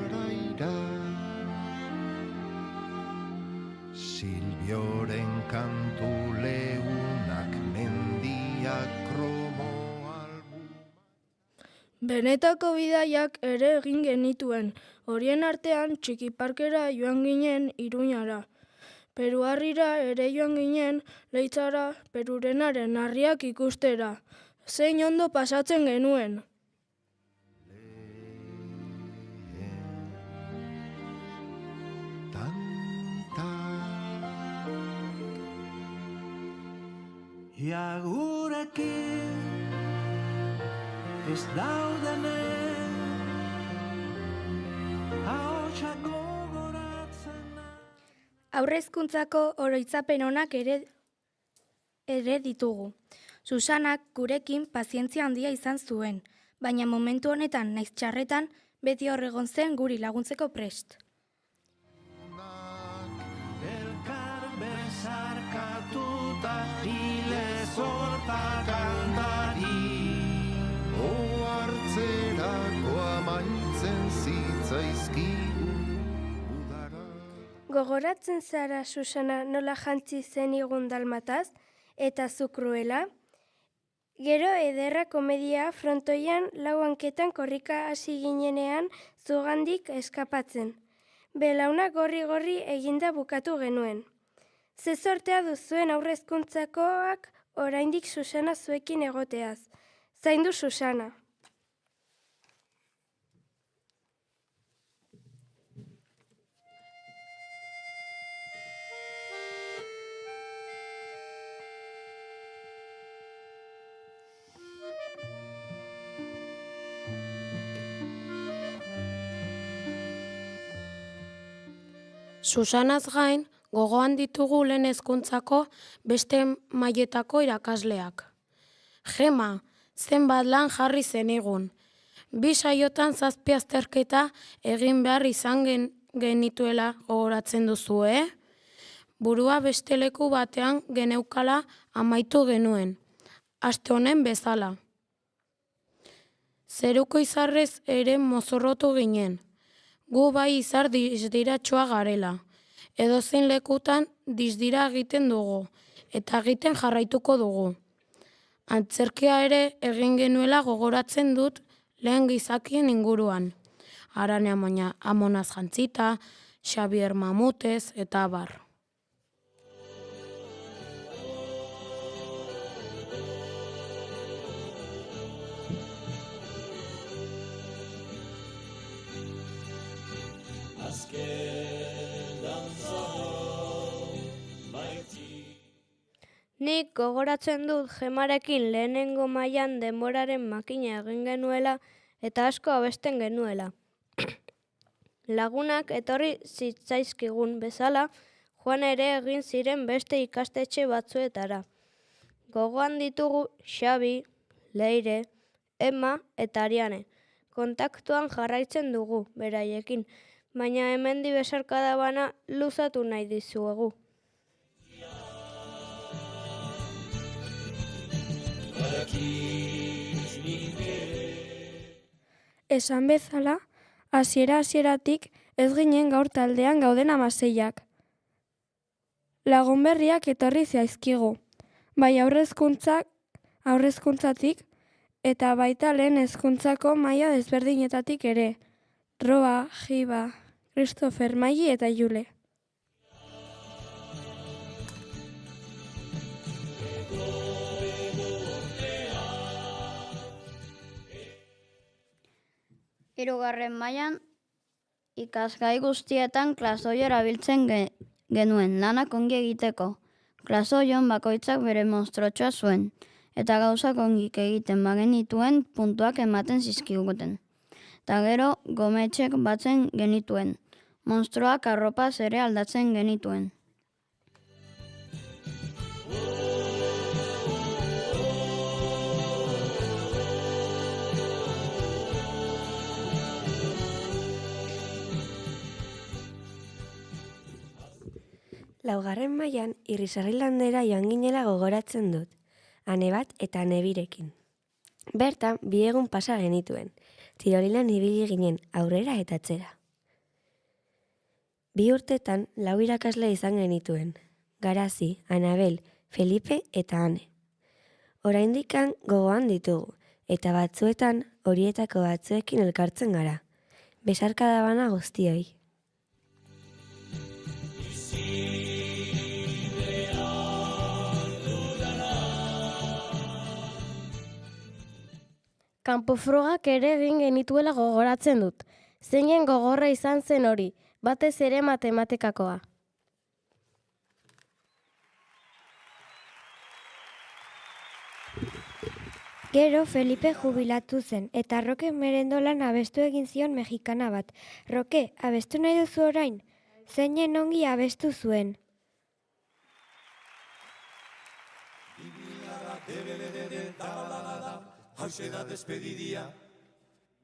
V: Silbioren kantu leunak mendiak kromo
R: Benetako bidaiak ere egin genituen, horien artean Txikiparkera joan ginen Iruñara. Peruarrira ere joan ginen Leitzara Perurenaren harriak ikustera. Zein ondo pasatzen genuen.
U: Ia gurekin ez daudenen ahotsak gogoratzen.
T: Aurrezkuntzako oroitzapen onak ere ditugu. Susanak gurekin pazientzia handia izan zuen, baina momentu honetan naiz txarretan beti hor egon zen guri laguntzeko prest.
U: Elkar bezarkatuta hile zorta kantari
V: Ohartzerako amaitzen zitzaizkigu
R: Gogoratzen zara, Susana, nola jantzi zen igun dalmataz, eta zu Kruela? Gero ederra komedia frontoian lau hanketan korrika hasi ginenean zugandik eskapatzen. Belauna gorri-gorri eginda bukatu genuen. Ze sortea duzuen aurrezkuntzakoak oraindik Susana zuekin egoteaz. Zaindu Susana.
W: Susanaz gain, gogoan ditugu lehen hezkuntzako beste mailetako irakasleak. Gema, zenbat lan jarri zenigun. 2 saiotan 7 azterketa egin behar izan genituela gogoratzen duzu, burua beste leku batean geneukala amaitu genuen, aste honen bezala. Zeruko izarrez ere mozorrotu ginen, gu bai izar dizdiratxoa garela, edozein lekutan dizdira egiten dugu, eta egiten jarraituko dugu. Antzerkia ere egin genuela gogoratzen dut lehen gizakien inguruan. Arane Amonaz Jantzita, Xabier Mamutez eta abar.
T: Nik gogoratzen dut Gemarekin lehenengo mailan denboraren makina egin genuela eta asko abesten genuela. Lagunak etorri zitzaizkigun bezala, joan ere egin ziren beste ikastetxe batzuetara. Gogoan ditugu Xabi, Leire, Emma eta Ariane. Kontaktuan jarraitzen dugu beraiekin, baina hemendi besarkada bana luzatu nahi dizuegu.
A: Esan bezala, hasieratik ez ginen gaur taldean gauden 16ak. Lagun berriak etorri zaizkigu, bai aurrezkuntzatik eta baita lehen hezkuntzako maila desberdinetatik ere. Roa, Giba, Christopher, Maili eta Jule.
D: Hirugarren mailan ikasgai guztietan klasoio erabiltzen genuen lanak ongi egiteko. Klasoion bakoitzak bere monstrotxoa zuen, eta gauzak ongik egiten bagenituen puntuak ematen zizkiguten. Ta gero gometxek batzen genituen, monstroak arropaz ere aldatzen genituen.
J: Laugarren mailan Irrisarri-landera joan ginela gogoratzen dut, ane bat eta ane birekin. Bertan, 2 egun pasa genituen, tirolilan ibili ginen aurrera eta atzera. 2 urtetan 4 irakasle izan genituen, Garazi, Anabel, Felipe eta Ane. Oraindikan gogoan ditugu, eta batzuetan horietako batzuekin elkartzen gara. Besarkada bana guztioi.
A: Kanpofrogak ere egin genituela gogoratzen dut. Zeinen gogorra izan zen hori, batez ere matematikakoa.
C: Gero Felipe jubilatu zen, eta Roke merendolan abestu egin zion mexikana bat. Roke, abestu nahi duzu orain? Zeinen ongi abestu zuen.
U: Hauxe da despedidia,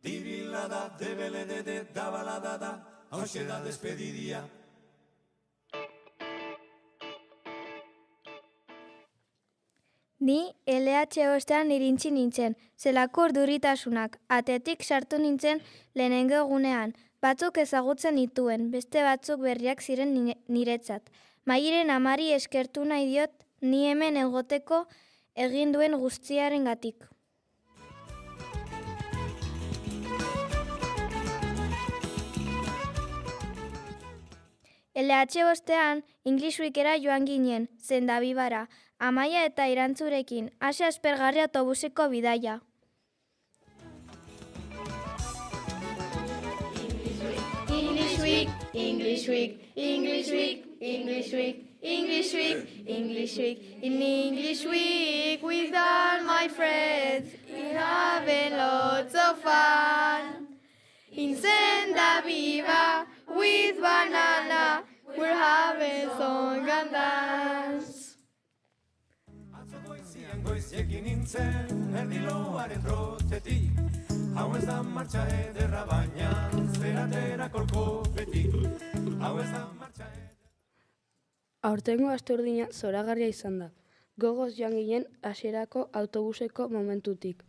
U: dibilada, debelede, dabalada, hauxe da despedidia.
N: Ni LH ostean irintzi nintzen, zelako urduritasunak, atetik sartu nintzen lehenengo egunean, batzuk ezagutzen nituen, beste batzuk berriak ziren niretzat. Mairen amari eskertu nahi diot, ni hemen egoteko egin duen guztiaren gatik. LH bostean, English Weekera joan ginen, Zendabibara, Amaia eta Irantzurekin, ase aspergarri autobuseko bidaia.
E: English week, English week, English week, English week, English week, English week. In English week with all my friends, we're having lots of fun. In Zendaviva with banana, we're having song and dance.
U: Goiziekin nintzen erdiloaren trotetik, hau ez da martxa ederra baina zeratera kolko betik, hau ez da martxa ederra.
H: Aurtengo asturdina zoragarria izan da. Gogoz joan ginen hasierako autobuseko momentutik.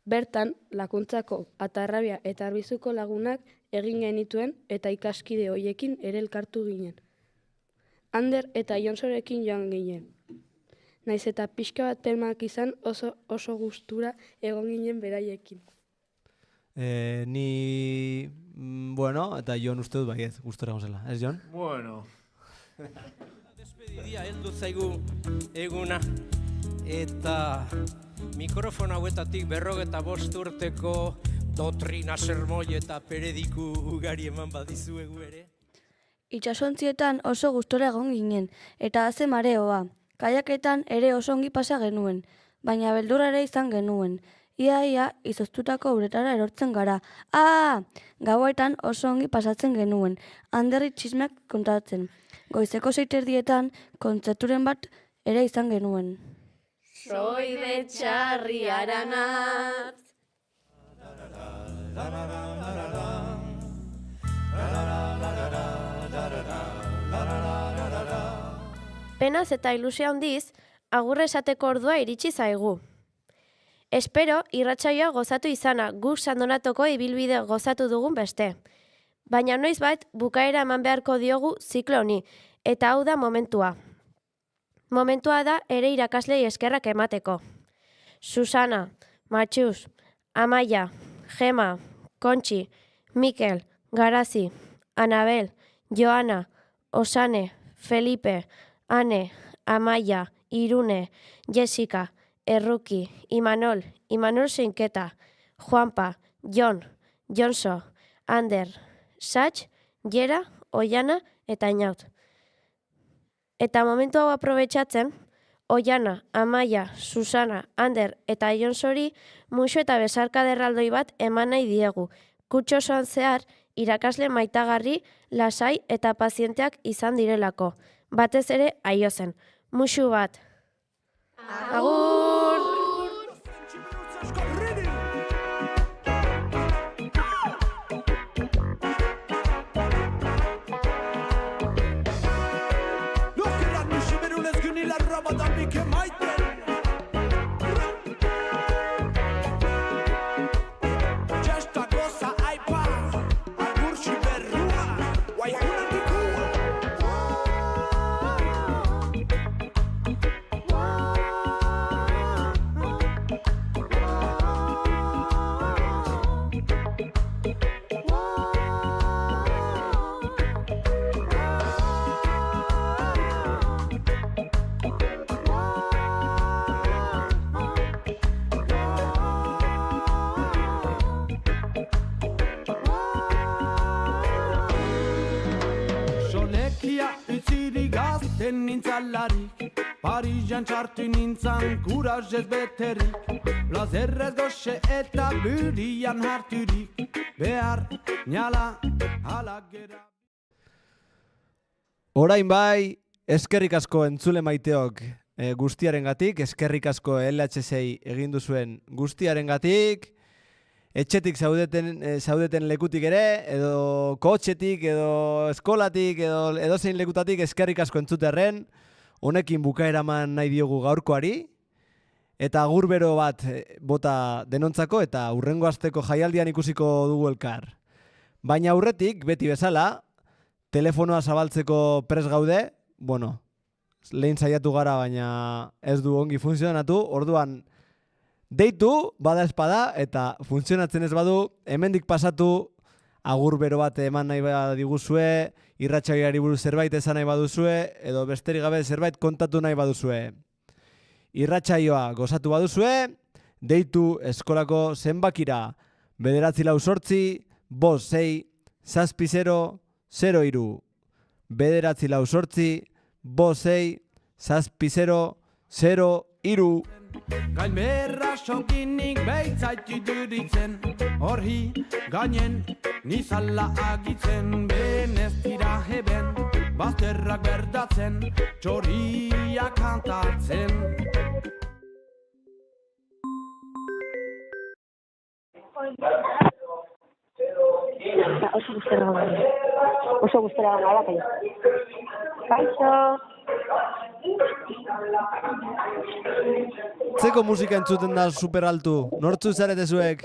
H: Bertan, Lakuntzako, Atarrabia eta Arbizuko lagunak egin genituen eta ikaskide hoiekin ere elkartu ginen. Ander eta Jonsorekin joan ginen. Naiz eta pixka bat pelmak izan oso gustura egon ginen beraiekin.
F: Ni, bueno, eta Jon uste dut baiet, gustora gozela. Ez, Jon?
K: Bueno. Despedidia heldu zaigu eguna eta mikrofona hauetatik 55 urteko dotrina sermoi eta perediku ugari eman badizuegu ere.
M: Itsasontzietan oso gustora egon ginen eta haze mareoa. Kaiaketan ere oso ongi pasa genuen, baina beldurra ere izan genuen. Ia izoztutako uretara erortzen gara. Gauetan oso ongi pasatzen genuen, Anderri txismeak kontatzen. Goizeko 6:00 kontzerturen bat ere izan genuen.
X: Soy de Txarri Aranatz.
Y: Penaz eta ilusio handiz, agurra esateko ordua iritsi zaigu. Espero, irratsaioa gozatu izana, guk Sandonatoko ibilbide gozatu dugun beste. Baina noizbait bukaera eman beharko diogu ziklo honi, eta hau da momentua. Momentua da ere irakaslei eskerrak emateko. Susana, Matxus, Amaia, Gema, Kontxi, Mikel, Garazi, Anabel, Joana, Osane, Felipe, Ane, Amaia, Irune, Jessica, Erruki, Imanol Seinketa, Juanpa, Jon, Jonso, Ander, Satx, Jera, Oiana eta Inaut. Eta momentu hau aprobetxatzen, Oiana, Amaia, Susana, Ander eta Jonsori muxu eta besarka derraldoi bat eman nahi diegu. Kutxo osoan zehar, irakasle maitagarri, lasai eta pazienteak izan direlako. Batez ere Aiozen. Muxu bat. Agur!
U: Nintzalarik, Parisan txartu nintzan kurazez beterik, plazerrez goxe eta burian harturik, behar nala halagera.
F: Orain bai, eskerrik asko entzule maiteok guztiarengatik, eskerrik asko LHSei egin duzuen guztiarengatik, etxetik zaudeten lekutik ere, edo kotxetik, edo eskolatik, edo edozein lekutatik eskerrik asko entzuterren, honekin bukaeraman nahi diogu gaurkoari, eta agur bero bat bota denontzako, eta hurrengo asteko jaialdian ikusiko dugu elkar. Baina aurretik, beti bezala, telefonoa zabaltzeko pres gaude, bueno, lehen saiatu gara, baina ez du ongi funtzionatu, orduan, deitu, bada espada, eta funtzionatzen ez badu, hemendik pasatu, agur bero bat eman nahi badiguzue, irratsaioari buruz zerbait esan nahi baduzue, edo besterik gabe zerbait kontatu nahi baduzue. Irratsaioa gozatu baduzue, deitu eskolako zenbakira, 948 56 0 03. 948 56 0 03.
U: Gainberra sokinik behitzaitu duritzen, horri gainen nizala agitzen, benez tira heben, bazterrak berdatzen, txoria kantatzen.
Z: Oso guztera gara, kaixo.
F: Zeko musika entzuten da super altu? Nortzu zarete zuek?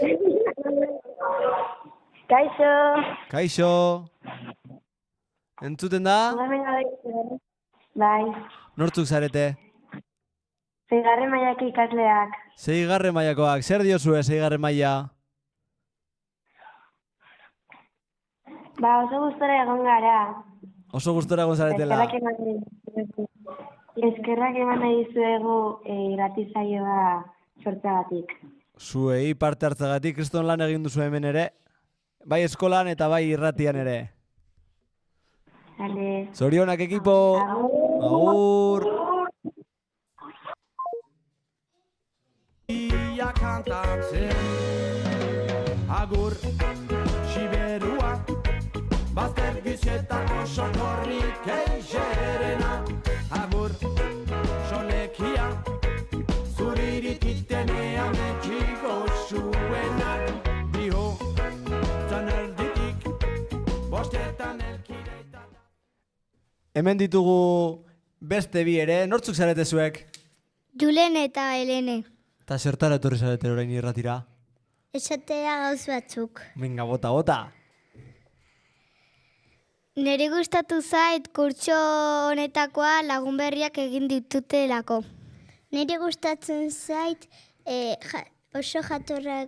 G: Kaixo.
F: Kaixo. Entzuten da?
G: Bai.
F: Nortzuk zarete?
G: 6. mailako ikasleak.
F: 6. mailakoak. Zer diozue 6. maila?
G: Ba, oso gustora egon gara.
F: Oso gustora egon zaretela.
G: Eskerrak eman nahi dizuegu irratisaioa sortzagatik.
F: Zuei parte hartzagatik, kriston lan egin duzu hemen ere. Bai eskolan eta bai irratian ere.
G: Vale.
F: Zorionak ekipo. Agur.
I: Ia kantatzen, agur, siberua, bazter gizetako sokorrik eixerena, agur, sonekia, zuririkitenean etxiko zuenak, biho, zanerditik, bostetan elkireitan.
F: Hemen ditugu beste bi ere, nortzuk zarete zuek?
N: Julen eta Helene.
F: Eta zertara etorri zarete orain irratira?
N: Esatea gauz batzuk.
F: Venga, bota.
N: Neri gustatu zait kurtso honetakoa lagun berriak egin ditutelako. Neri gustatzen zait oso jatorrak,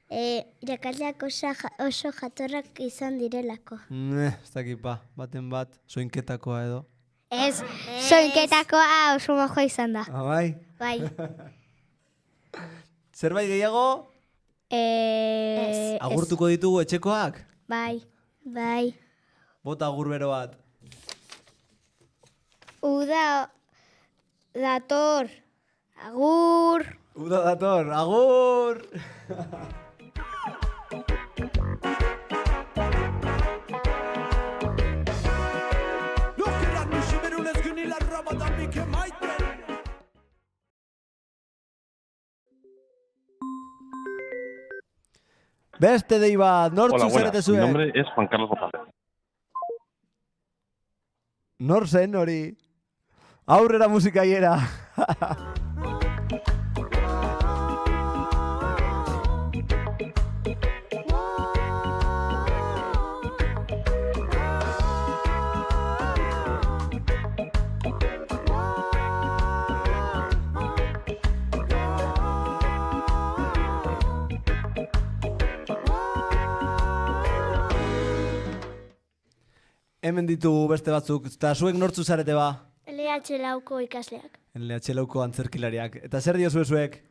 N: irakasleak oso jatorrak izan direlako.
F: Ez dakipa, baten bat, soinketakoa edo.
N: Ez, soinketakoa oso majoa izan da.
F: Bai?
N: Bai.
F: Zerbait gehiago? Agurtuko ditugu etxekoak?
N: Bai. Bai.
F: Bota agur bero bat.
N: Uda dator. Agur.
F: Uda dator, agur! Beste dei bat, nortzuk zarete zuen?
O: Mi nombre es Juan Carlos González.
F: Nor zen hori? Aurrera musikaiera. Hemen ditugu beste batzuk, eta zuek nortzu zarete ba?
R: LH lauko ikasleak.
F: LH lauko antzerkilariak. Eta zer dio zuek?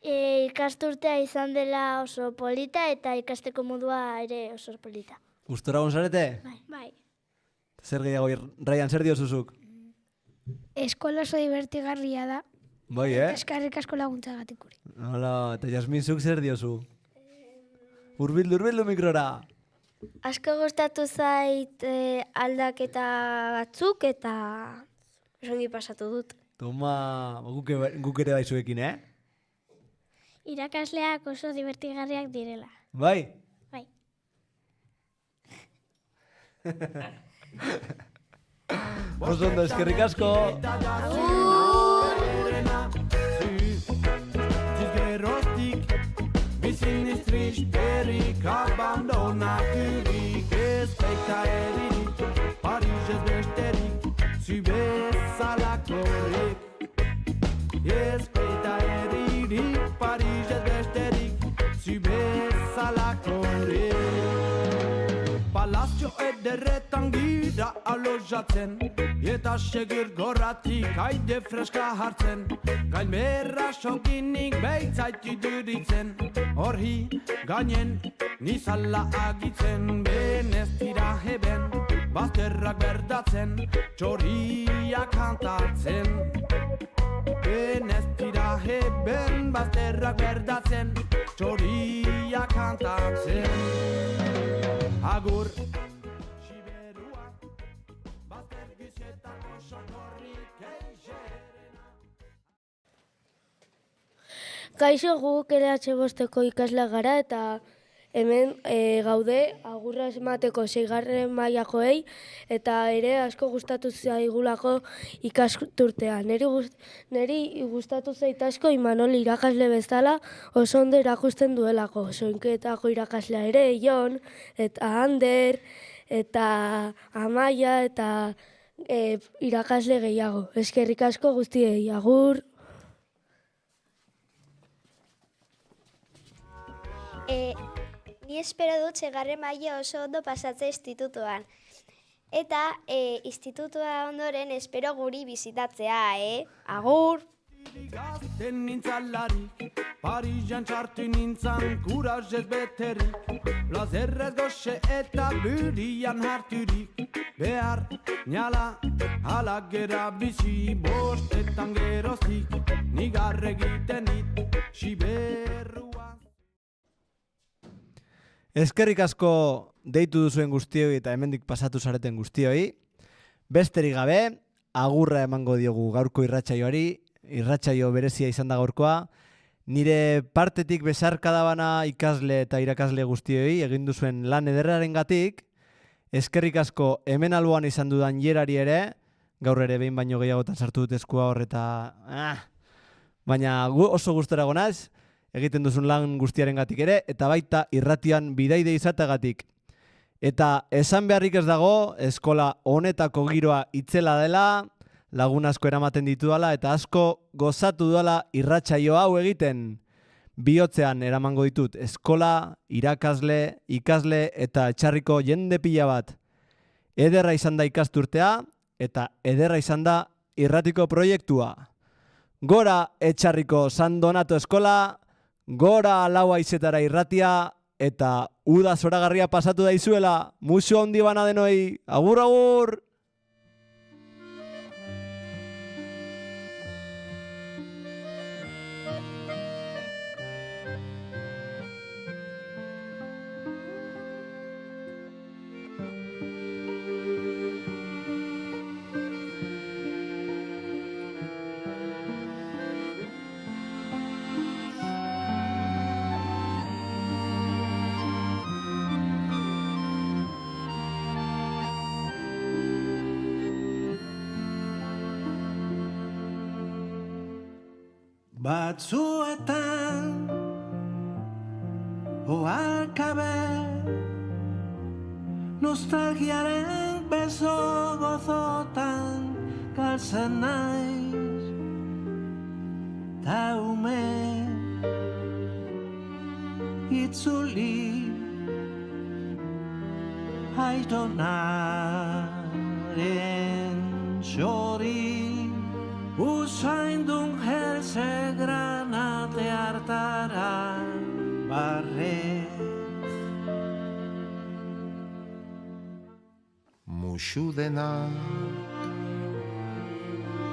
R: Ikasturtea izan dela oso polita eta ikasteko modua ere oso polita.
F: Gustora gon zarete?
R: Bai.
F: Zer gehiago, Raian, zer dio zuzuk?
R: Eskola oso divertigarria da.
F: Bai,
R: Eskarrik asko laguntzagatik guri.
F: Hala, eta Jasmin zuk zer diozu? Urbildu mikrora.
C: Asko gustatu zait aldaketa batzuk eta songi pasatu dut.
F: Toma, guk ere bai zuekin,
R: Irakasleak oso divertigarriak direla.
F: Bai?
R: Bai.
F: Oso ondo, eskerrik asko.
I: Bizin iztristerik abandonakurik ezpeita eririk Parizez besterik zubezalakorik ezpeita eririk Parizez besterik zubezalakorik Palazzo ederretan gira alojatzen eta segir gorratik haide freska hartzen Gainberra sokinik behitzait iduritzen Horri gainen nizala agitzen Benez tira heben bazterrak berdatzen Txoria kantatzen Benez tira heben bazterrak berdatzen Txoria kantatzen Agur
M: Kaixo guk LH bosteko ikasle gara eta
B: hemen gaude agurra emateko 6. mailakoei eta ere asko gustatu zaigulako ikasturtea. Neri gustatu zait asko Imanol irakasle bezala oso ondo erakusten duelako. Soinketako irakaslea ere, Jon, eta Ander, eta Amaia, eta irakasle gehiago. Eskerrik asko guztiei, agur!
N: Ni espero dut 6. maila oso ondo pasatzea institutuan. Eta institutua ondoren espero guri bizitatzea, Agur!
I: Gazten nintzalarik, Parisan txartu nintzan kuražez beterik, plazerrez goxe eta burian harturik, behar niala halagera bizi bostetan geroztik, nigarre egiten dit, siberrua.
F: Eskerrik asko deitu duzuen guztioi eta hemendik pasatu zareten guztioi. Besterik gabe, agurra emango diogu gaurko irratsaioari, irratsaio berezia izan da gaurkoa. Nire partetik besarkada bana ikasle eta irakasle guztioi egin duzuen lan ederrarengatik. Eskerrik asko hemen alboan izan dudan Jerari ere, gaur ere behin baino gehiagotan sartu dut eskua hor eta... Baina oso gustora gonaz, egiten duzun lan guztiarengatik ere, eta baita irratian bidaide izategatik. Eta esan beharrik ez dago, eskola honetako giroa itzela dela, lagun asko eramaten ditudala eta asko gozatu dudala irratsaio hau egiten. Bihotzean eramango ditut eskola, irakasle, ikasle eta etxarriko jende pila bat. Ederra izan da ikasturtea eta ederra izan da irratiko proiektua. Gora etxarriko San Donato eskola, gora Lau Haizetara irratia eta uda zoragarria pasatu daizuela. Musu handi bana denoi. Agur, agur!
U: Batzuetan oarkabe nostalgiaren beso gozotan galtzen naiz ta ume itzuli aidonaren txori usaindun herze granate hartara barrez.
V: Musu dena,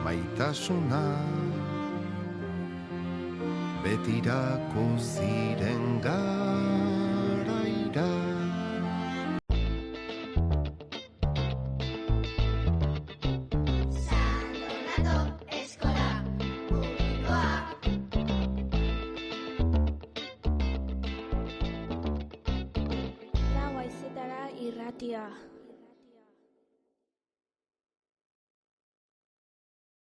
V: maitasuna, betirako ziren garaira.
A: Irratia.